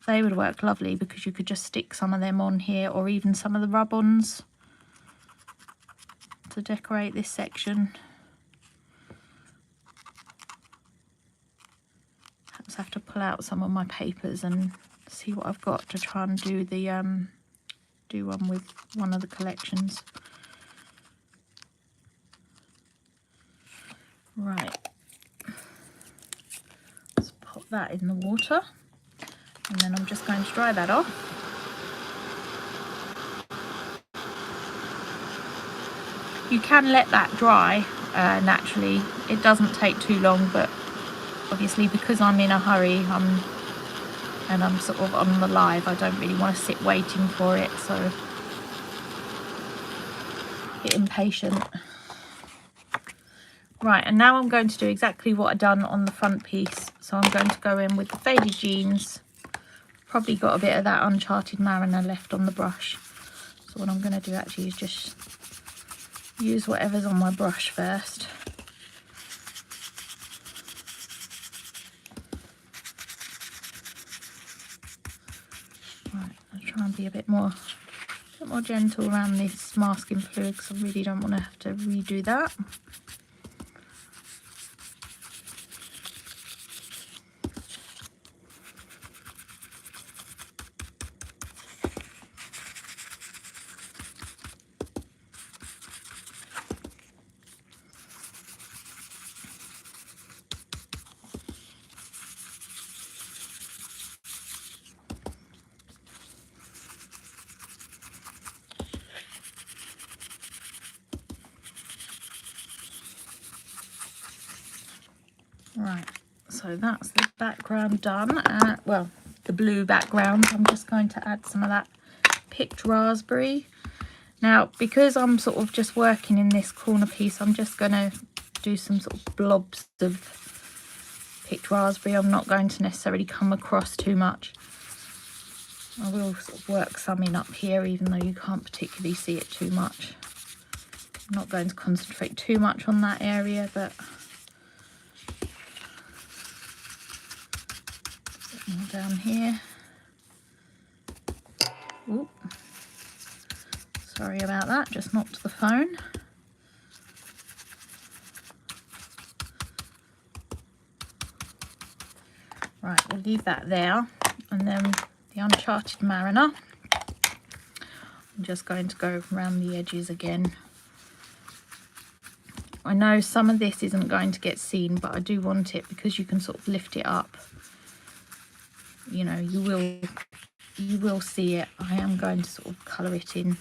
They would work lovely because you could just stick some of them on here, or even some of the rub-ons to decorate this section. pull out some of my papers and see what I've got to try and do the do one with one of the collections. Right, let's pop that in the water, and then I'm just going to dry that off. You can let that dry naturally, it doesn't take too long, but obviously because I'm in a hurry and I'm sort of on the live, I don't really want to sit waiting for it, so a bit impatient. Right, and now I'm going to do exactly what I've done on the front piece. So I'm going to go in with the faded jeans. Probably got a bit of that Uncharted Mariner left on the brush. So what I'm going to do actually is just use whatever's on my brush first. Right, I'll try and be a bit more gentle around this masking fluid because I really don't want to have to redo that. Right, so that's the background done. Well, the blue background. I'm just going to add some of that picked raspberry. Now, because I'm sort of just working in this corner piece, I'm just going to do some sort of blobs of picked raspberry. I'm not going to necessarily come across too much. I will sort of work some in up here, even though you can't particularly see it too much. I'm not going to concentrate too much on that area, but down here. Ooh. Sorry about that, just knocked the phone. Right, we'll leave that there. And then the Uncharted Mariner. I'm just going to go around the edges again. I know some of this isn't going to get seen, but I do want it because you can sort of lift it up. You know, you will see it. I am going to sort of colour it in.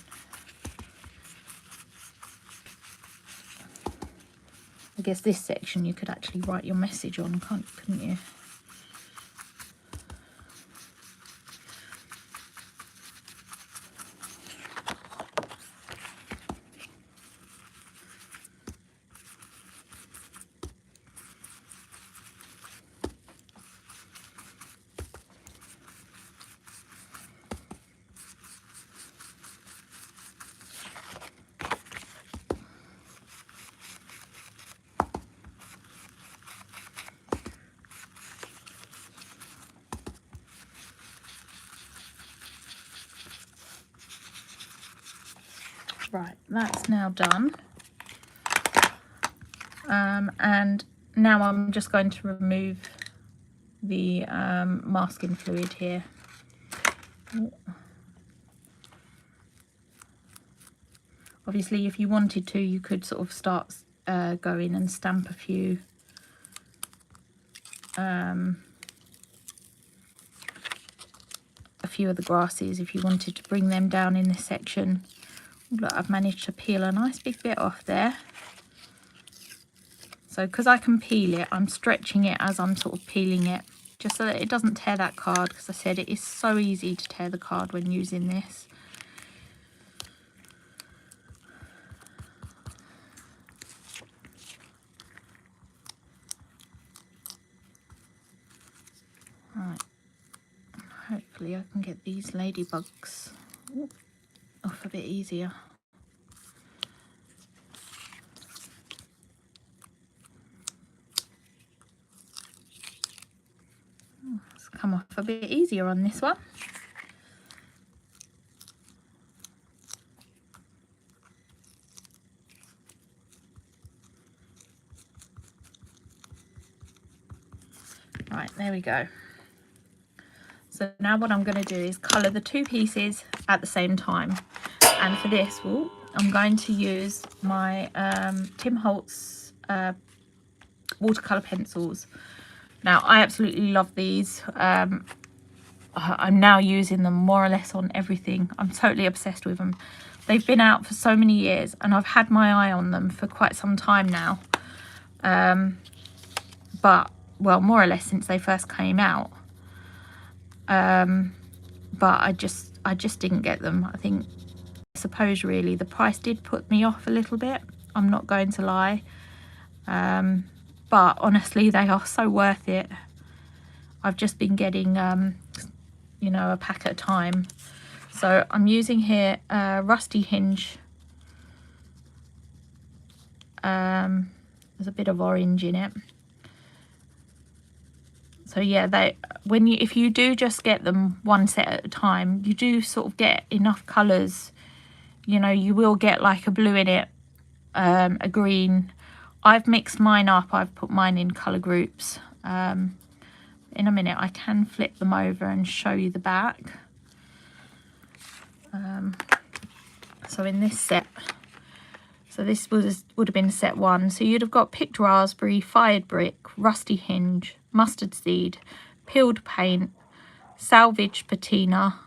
I guess this section you could actually write your message on, couldn't you? Right, that's now done. And now I'm just going to remove the masking fluid here. Obviously, if you wanted to, you could sort of start going and stamp a few of the grasses if you wanted to bring them down in this section. Look, I've managed to peel a nice big bit off there. So because I can peel it, I'm stretching it as I'm sort of peeling it, just so that it doesn't tear that card, because I said it is so easy to tear the card when using this. Right, hopefully I can get these ladybugs off a bit easier. It's come off a bit easier on this one. Right, there we go. So now what I'm going to do is colour the two pieces at the same time. And for this, I'm going to use my Tim Holtz watercolour pencils. Now, I absolutely love these. I'm now using them more or less on everything. I'm totally obsessed with them. They've been out for so many years and I've had my eye on them for quite some time now. But, well, more or less since they first came out. But I just didn't get them. I suppose really the price did put me off a little bit. I'm not going to lie. But honestly, they are so worth it. I've just been getting, you know, a pack at a time. So I'm using here Rusty Hinge. There's a bit of orange in it. So yeah, if you do just get them one set at a time, you do sort of get enough colours. You know, you will get like a blue in it, a green. I've mixed mine up. I've put mine in colour groups. In a minute I can flip them over and show you the back. So in this set, so this would have been set 1. So you'd have got picked raspberry, fired brick, rusty hinge, mustard seed, peeled paint, salvaged patina,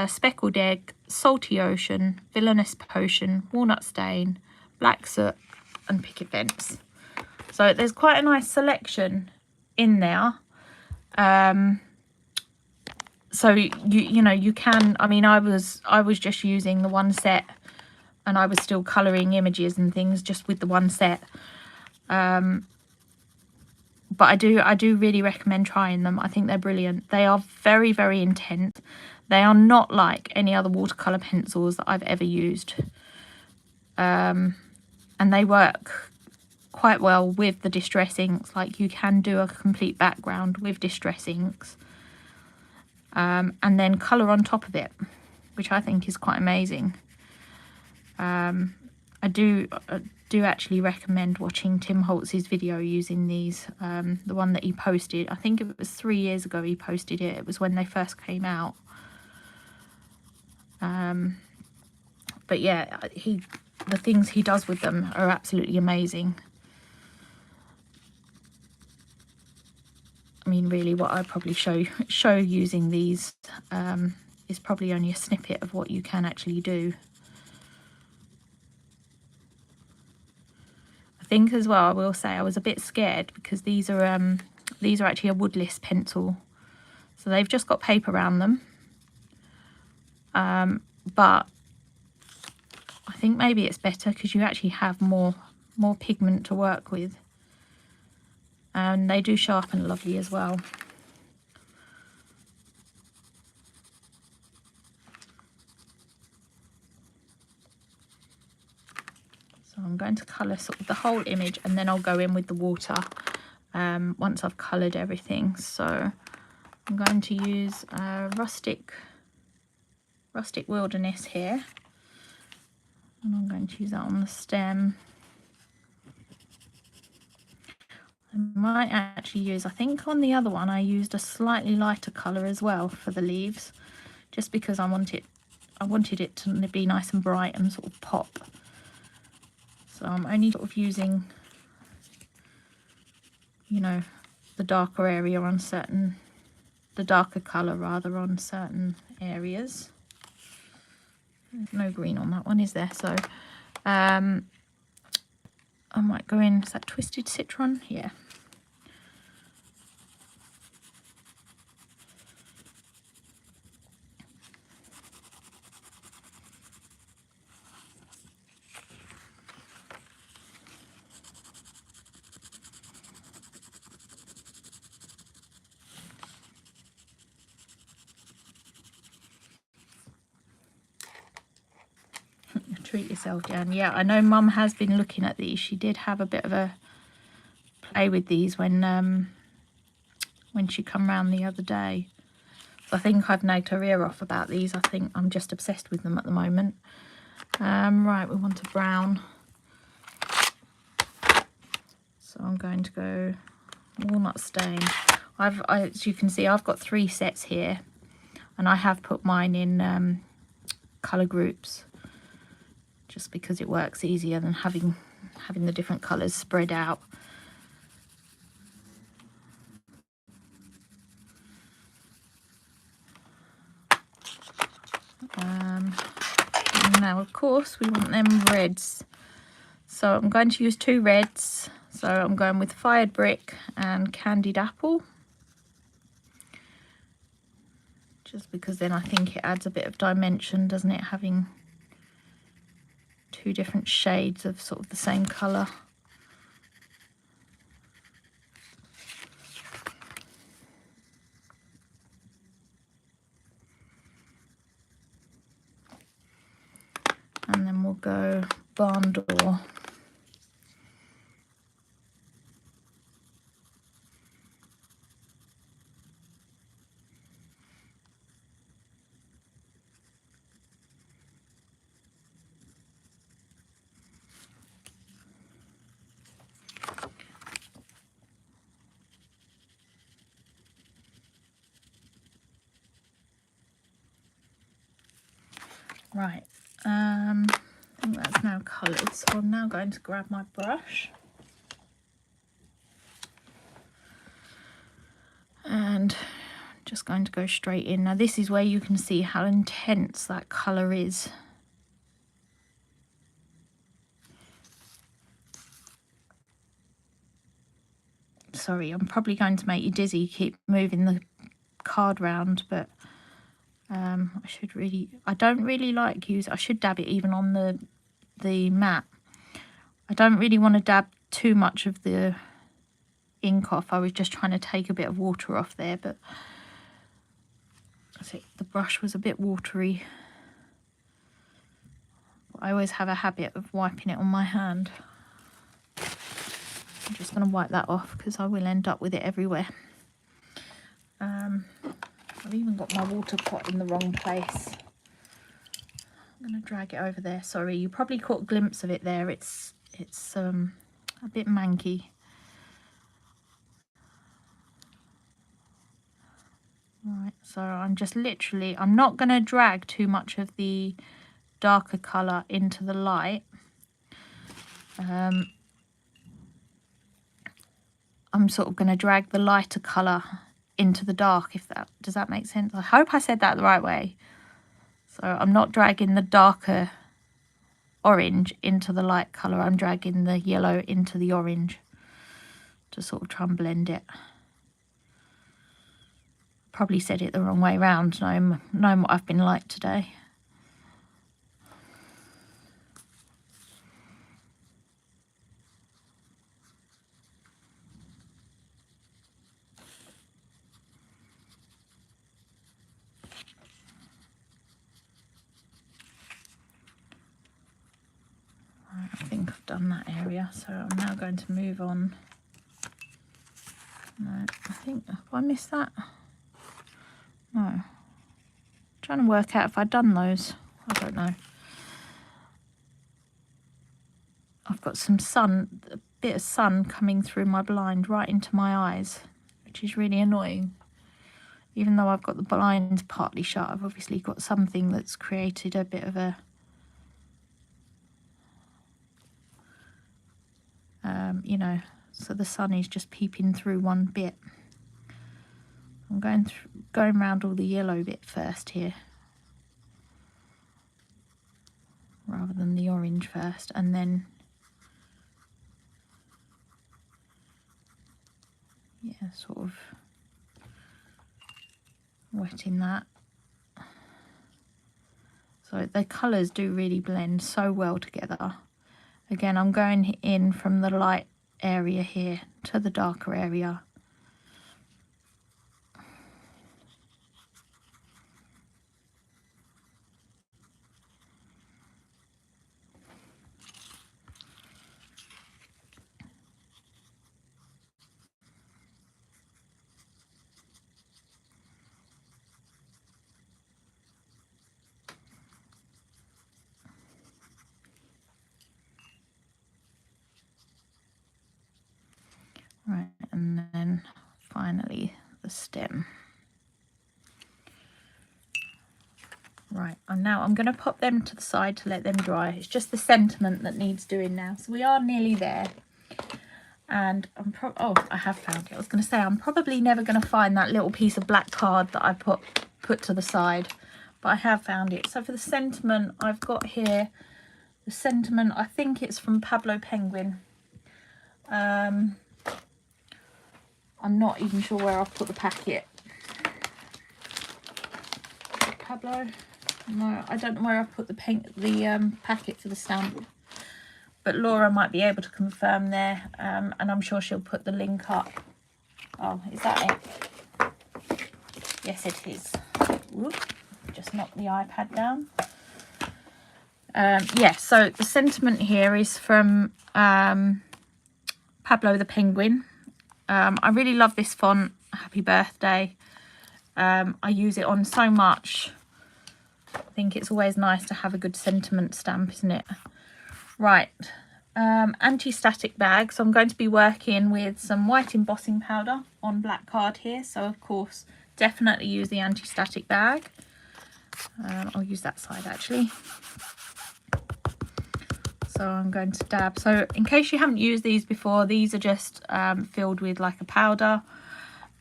speckled egg, salty ocean, villainous potion, walnut stain, black soot and picket fence. So there's quite a nice selection in there. So you know, you can, I mean, I was just using the one set and I was still colouring images and things just with the one set. But I do really recommend trying them. I think they're brilliant. They are very, very intense. They are not like any other watercolour pencils that I've ever used. And they work quite well with the distress inks. Like, you can do a complete background with distress inks. And then colour on top of it, which I think is quite amazing. I do actually recommend watching Tim Holtz's video using these, the one that he posted. I think it was 3 years ago he posted it. It was when they first came out. But yeah, the things he does with them are absolutely amazing. I mean, really, what I probably show using these is probably only a snippet of what you can actually do. I think as well, I will say I was a bit scared because these are actually a woodless pencil, so they've just got paper around them. But I think maybe it's better because you actually have more pigment to work with. And they do sharpen lovely as well. So I'm going to colour sort of the whole image and then I'll go in with the water once I've coloured everything. So I'm going to use rustic wilderness here. And I'm going to use that on the stem. I might actually use, I think on the other one I used a slightly lighter colour as well for the leaves, just because I wanted it to be nice and bright and sort of pop. So I'm only sort of using, you know, the darker area on certain, the darker colour rather on certain areas. There's no green on that one, is there? So I might go in, is that Twisted Citron? Yeah. Treat yourself, Jan. Yeah, I know Mum has been looking at these. She did have a bit of a play with these when she come round the other day. So I think I've nagged her ear off about these. I think I'm just obsessed with them at the moment. Right, we want a brown. So I'm going to go walnut stain. as you can see, I've got 3 sets here, and I have put mine in colour groups just because it works easier than having the different colours spread out. Now of course we want them reds, so I'm going to use 2 reds. So I'm going with Fired Brick and Candied Apple, just because then I think it adds a bit of dimension, doesn't it, having 2 different shades of sort of the same colour. And then we'll go Barn Door. Right, I think that's now coloured, so I'm now going to grab my brush and just going to go straight in. Now this is where you can see how intense that colour is. Sorry, I'm probably going to make you dizzy, keep moving the card round, but I don't really like I should dab it even on the mat. I don't really want to dab too much of the ink off. I was just trying to take a bit of water off there, but the brush was a bit watery. I always have a habit of wiping it on my hand. I'm just going to wipe that off because I will end up with it everywhere. I've even got my water pot in the wrong place. I'm going to drag it over there. Sorry, you probably caught a glimpse of it there. It's a bit manky. Right, so I'm just literally, I'm not going to drag too much of the darker colour into the light. I'm sort of going to drag the lighter colour into the dark, does that make sense? I hope I said that the right way. So I'm not dragging the darker orange into the light colour, I'm dragging the yellow into the orange to sort of try and blend it. Probably said it the wrong way round, knowing what I've been like today. I think I've done that area, so I'm now going to move on. No, I think, have I missed that? No. I'm trying to work out if I've done those. I don't know. I've got some sun, a bit of sun coming through my blind right into my eyes, which is really annoying. Even though I've got the blinds partly shut, I've obviously got something that's created a bit of a you know, so the sun is just peeping through one bit. I'm going around all the yellow bit first here, rather than the orange first, and then yeah, sort of wetting that. So the colours do really blend so well together. Again, I'm going in from the light area here to the darker area. Right, and then stem. Right, and now I'm going to pop them to the side to let them dry. It's just the sentiment that needs doing now. So we are nearly there. And oh, I have found it. I was going to say I'm probably never going to find that little piece of black card that I put to the side, but I have found it. So for the sentiment, I've got here the sentiment. I think it's from Pablo Penguin. I'm not even sure where I've put the packet. Pablo? No, I don't know where I put the packet for the stamp. But Laura might be able to confirm there, and I'm sure she'll put the link up. Oh, is that it? Yes, it is. Whoop, just knocked the iPad down. Yeah, so the sentiment here is from Pablo the Penguin. I really love this font. Happy birthday. I use it on so much. I think it's always nice to have a good sentiment stamp, isn't it? Right, anti-static bag. So I'm going to be working with some white embossing powder on black card here. So of course, definitely use the anti-static bag. I'll use that side actually. So I'm going to dab. So in case you haven't used these before, these are just filled with like a powder.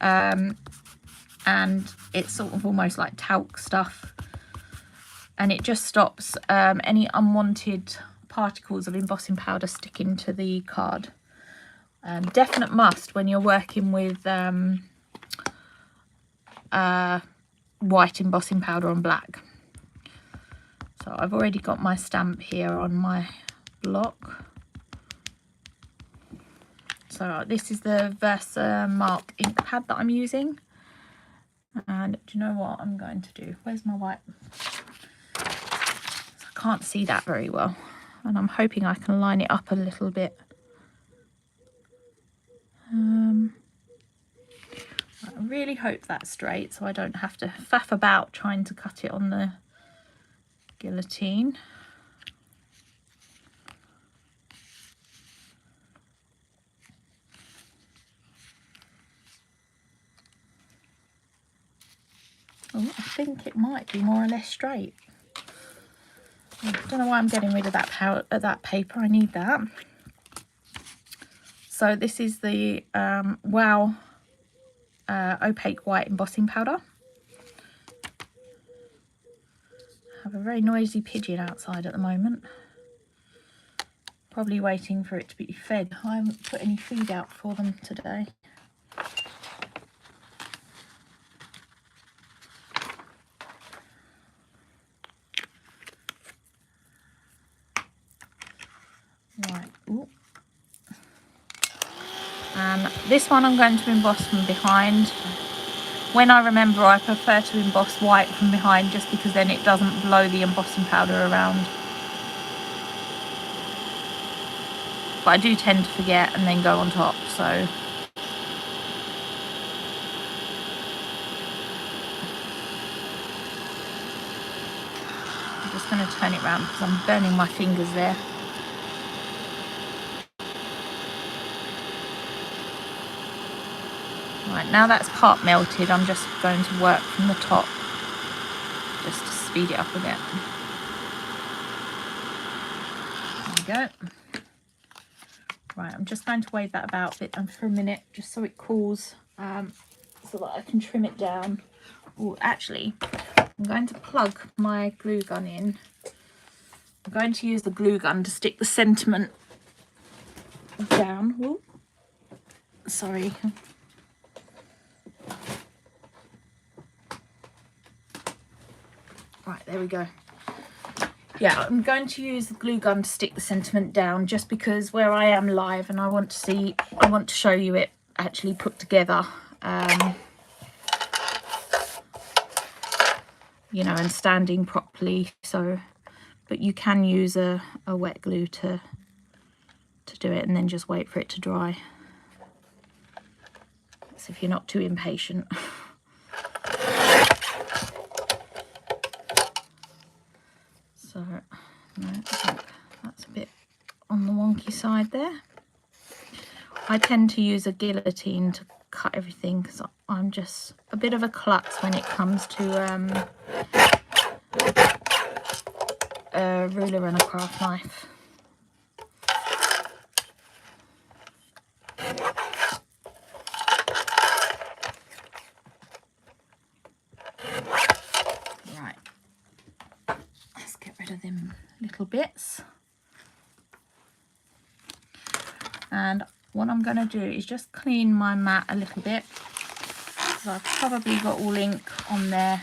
And it's sort of almost like talc stuff. And it just stops any unwanted particles of embossing powder sticking to the card. Definite must when you're working with white embossing powder on black. So I've already got my stamp here on my block. So this is the Versamark ink pad that I'm using. And do you know what I'm going to do? Where's my white? I can't see that very well. And I'm hoping I can line it up a little bit. I really hope that's straight so I don't have to faff about trying to cut it on the guillotine. Oh, I think it might be more or less straight. I don't know why I'm getting rid of that paper. I need that. So this is the Wow opaque white embossing powder. I have a very noisy pigeon outside at the moment. Probably waiting for it to be fed. I haven't put any feed out for them today. Right. Ooh. This one I'm going to emboss from behind. When I remember, I prefer to emboss white from behind just because then it doesn't blow the embossing powder around. But I do tend to forget and then go on top, so. I'm just going to turn it around because I'm burning my fingers there. Right, now that's part melted, I'm just going to work from the top just to speed it up a bit. There we go. Right, I'm just going to wave that about for a minute just so it cools, so that I can trim it down. Oh, actually, I'm going to plug my glue gun in. I'm going to use the glue gun to stick the sentiment down. Ooh. Sorry. Right, there we go. Yeah, I'm going to use the glue gun to stick the sentiment down just because where I am live and I want to show you it actually put together, you know, and standing properly. So, but you can use a wet glue to do it and then just wait for it to dry. So if you're not too impatient. So, no, that's a bit on the wonky side there. I tend to use a guillotine to cut everything because I'm just a bit of a klutz when it comes to a ruler and a craft knife. Right, let's get rid of them little bits. And what I'm going to do is just clean my mat a little bit, because I've probably got all ink on there,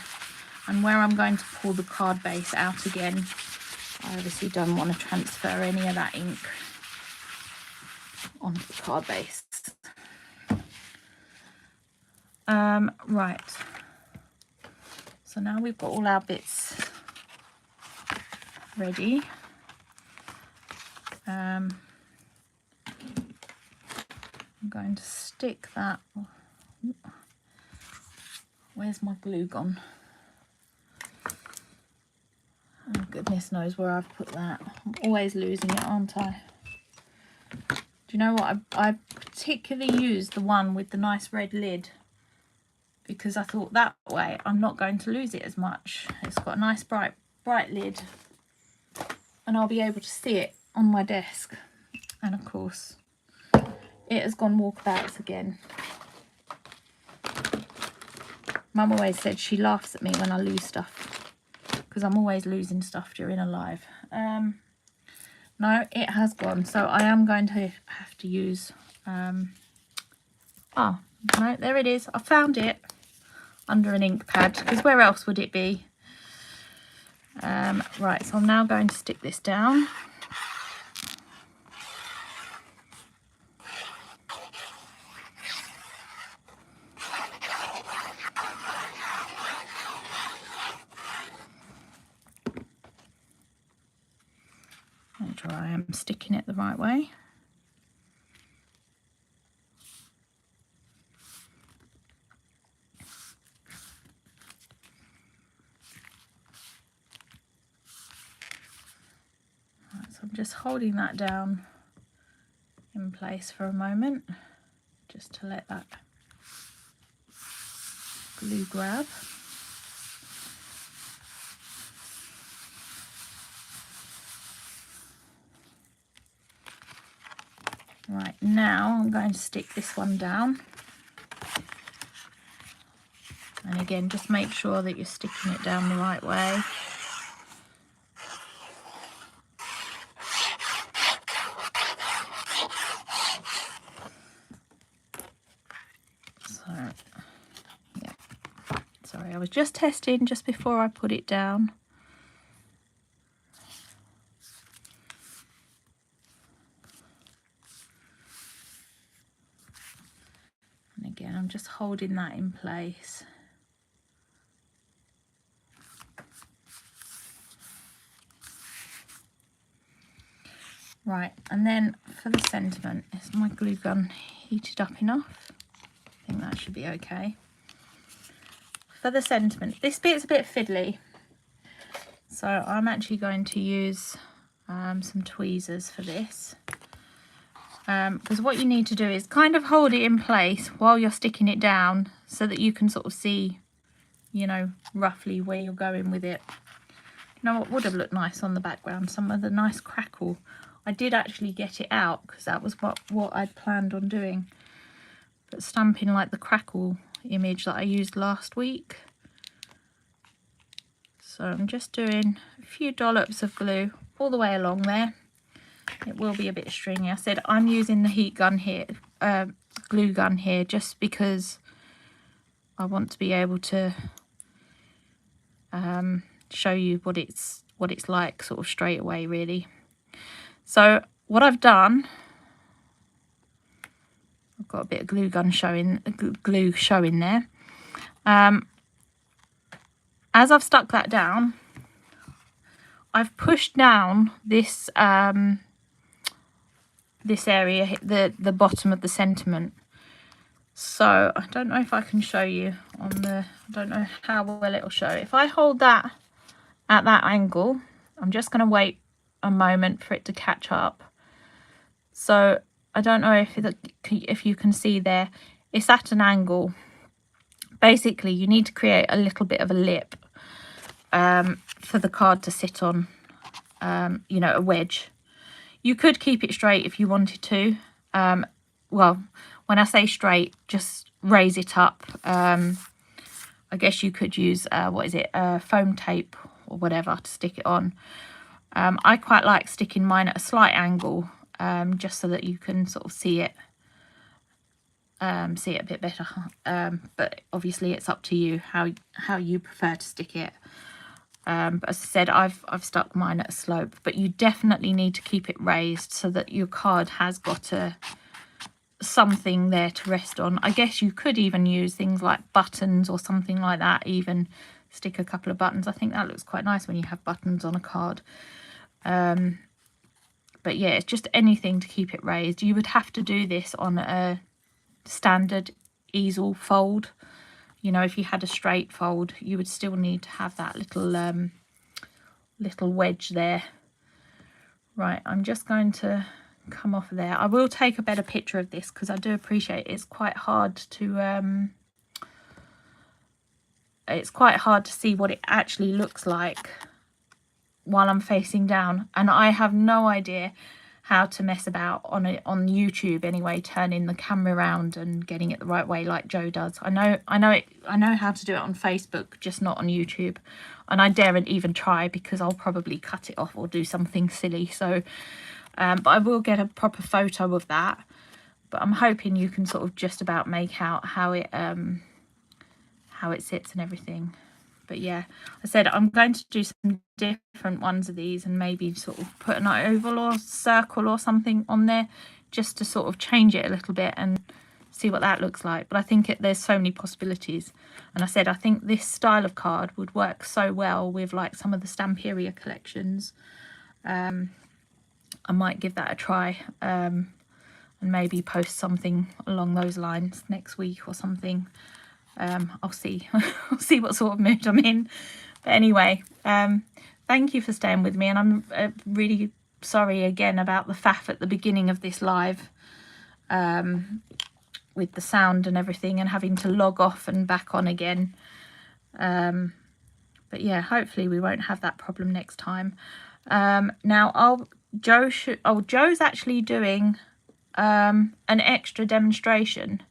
and where I'm going to pull the card base out again, I obviously don't want to transfer any of that ink onto the card base. Right, so now we've got all our bits ready. I'm going to stick that. Where's my glue gone? Oh, goodness knows where I've put that. I'm always losing it, aren't I? Do you know what? I particularly used the one with the nice red lid because I thought that way I'm not going to lose it as much. It's got a nice bright lid and I'll be able to see it on my desk. And of course, it has gone walkabouts again. Mum always said she laughs at me when I lose stuff because I'm always losing stuff during a live. No, it has gone, so I am going to have to use oh no, there it is. I found it under an ink pad, because where else would it be? Right, so I'm now going to stick this down. Make sure I am sticking it the right way. Right, so I'm just holding that down in place for a moment, just to let that glue grab. Right, now I'm going to stick this one down. And again, just make sure that you're sticking it down the right way. So, yeah. Sorry, I was just testing just before I put it down. And again, I'm just holding that in place. Right, and then for the sentiment, is my glue gun heated up enough? I think that should be okay. For the sentiment, this bit's a bit fiddly, so I'm actually going to use some tweezers for this. Because what you need to do is kind of hold it in place while you're sticking it down so that you can sort of see, you know, roughly where you're going with it. You know what would have looked nice on the background? Some of the nice crackle. I did actually get it out because that was what I'd planned on doing. But stamping like the crackle image that I used last week. So I'm just doing a few dollops of glue all the way along there. It will be a bit stringy. I said I'm using the heat gun here, glue gun here, just because I want to be able to show you what it's like sort of straight away, really. So what I've done, I've got a bit of glue showing there. As I've stuck that down, I've pushed down this this area, the bottom of the sentiment. So I don't know if I can show you on the, I don't know how well it'll show. If I hold that at that angle, I'm just going to wait a moment for it to catch up. So I don't know if you can see there, it's at an angle. Basically, you need to create a little bit of a lip for the card to sit on, you know, a wedge. You could keep it straight if you wanted to. Well, when I say straight, just raise it up. I guess you could use, what is it, foam tape or whatever to stick it on. I quite like sticking mine at a slight angle, just so that you can sort of see it a bit better. But obviously it's up to you how you prefer to stick it. But as I said, I've stuck mine at a slope, but you definitely need to keep it raised so that your card has got something there to rest on. I guess you could even use things like buttons or something like that, even stick a couple of buttons. I think that looks quite nice when you have buttons on a card. But yeah, it's just anything to keep it raised. You would have to do this on a standard easel fold. You know, if you had a straight fold, you would still need to have that little little wedge there. Right, I'm just going to come off of there. I will take a better picture of this because I do appreciate it's quite hard to see what it actually looks like while I'm facing down, and I have no idea how to mess about on YouTube anyway, turning the camera around and getting it the right way like Joe does. I know how to do it on Facebook, just not on YouTube, and I daren't even try because I'll probably cut it off or do something silly. So but I will get a proper photo of that, but I'm hoping you can sort of just about make out how it sits and everything. But yeah, I said I'm going to do some different ones of these and maybe sort of put an oval or circle or something on there just to sort of change it a little bit and see what that looks like. But I think there's so many possibilities, and I said I think this style of card would work so well with like some of the Stamperia collections. I might give that a try, and maybe post something along those lines next week or something. I'll see. I'll see what sort of mood I'm in. But anyway, thank you for staying with me, and I'm really sorry again about the faff at the beginning of this live, with the sound and everything, and having to log off and back on again. But yeah, hopefully we won't have that problem next time. Now Joe's actually doing an extra demonstration.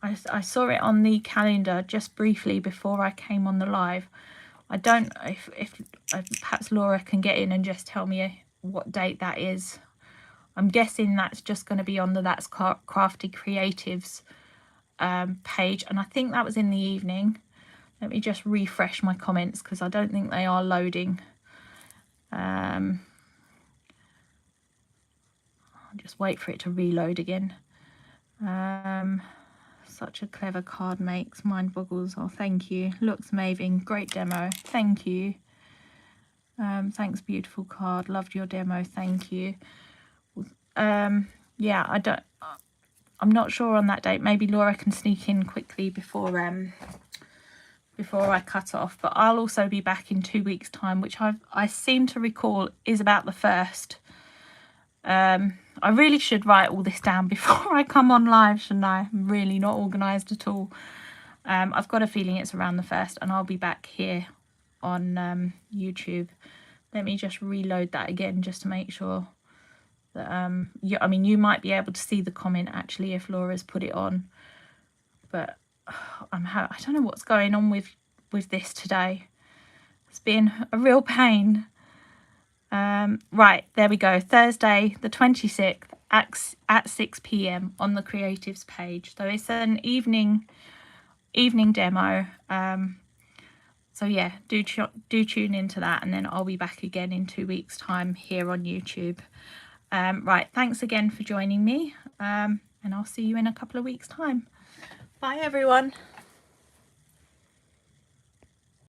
I saw it on the calendar just briefly before I came on the live. I don't know if perhaps Laura can get in and just tell me what date that is. I'm guessing that's just going to be on the That's Crafty Creatives page, and I think that was in the evening. Let me just refresh my comments because I don't think they are loading. I'll just wait for it to reload again. Such a clever card, makes mind boggles. Oh, thank you. Looks amazing. Great demo. Thank you. Thanks, beautiful card. Loved your demo. Thank you. Yeah, I'm not sure on that date. Maybe Laura can sneak in quickly before I cut off. But I'll also be back in 2 weeks' time, which I seem to recall is about the 1st. I really should write all this down before I come on live, shouldn't I? I'm really not organised at all. I've got a feeling it's around the 1st, and I'll be back here on YouTube. Let me just reload that again just to make sure that yeah, I mean, you might be able to see the comment actually if Laura's put it on, but I don't know what's going on with this today. It's been a real pain. Right, there we go. Thursday the 26th at 6 p.m. on the Creatives page. So it's an evening demo. So yeah, do tune into that, and then I'll be back again in 2 weeks' time here on YouTube. Right, thanks again for joining me, and I'll see you in a couple of weeks' time. Bye everyone.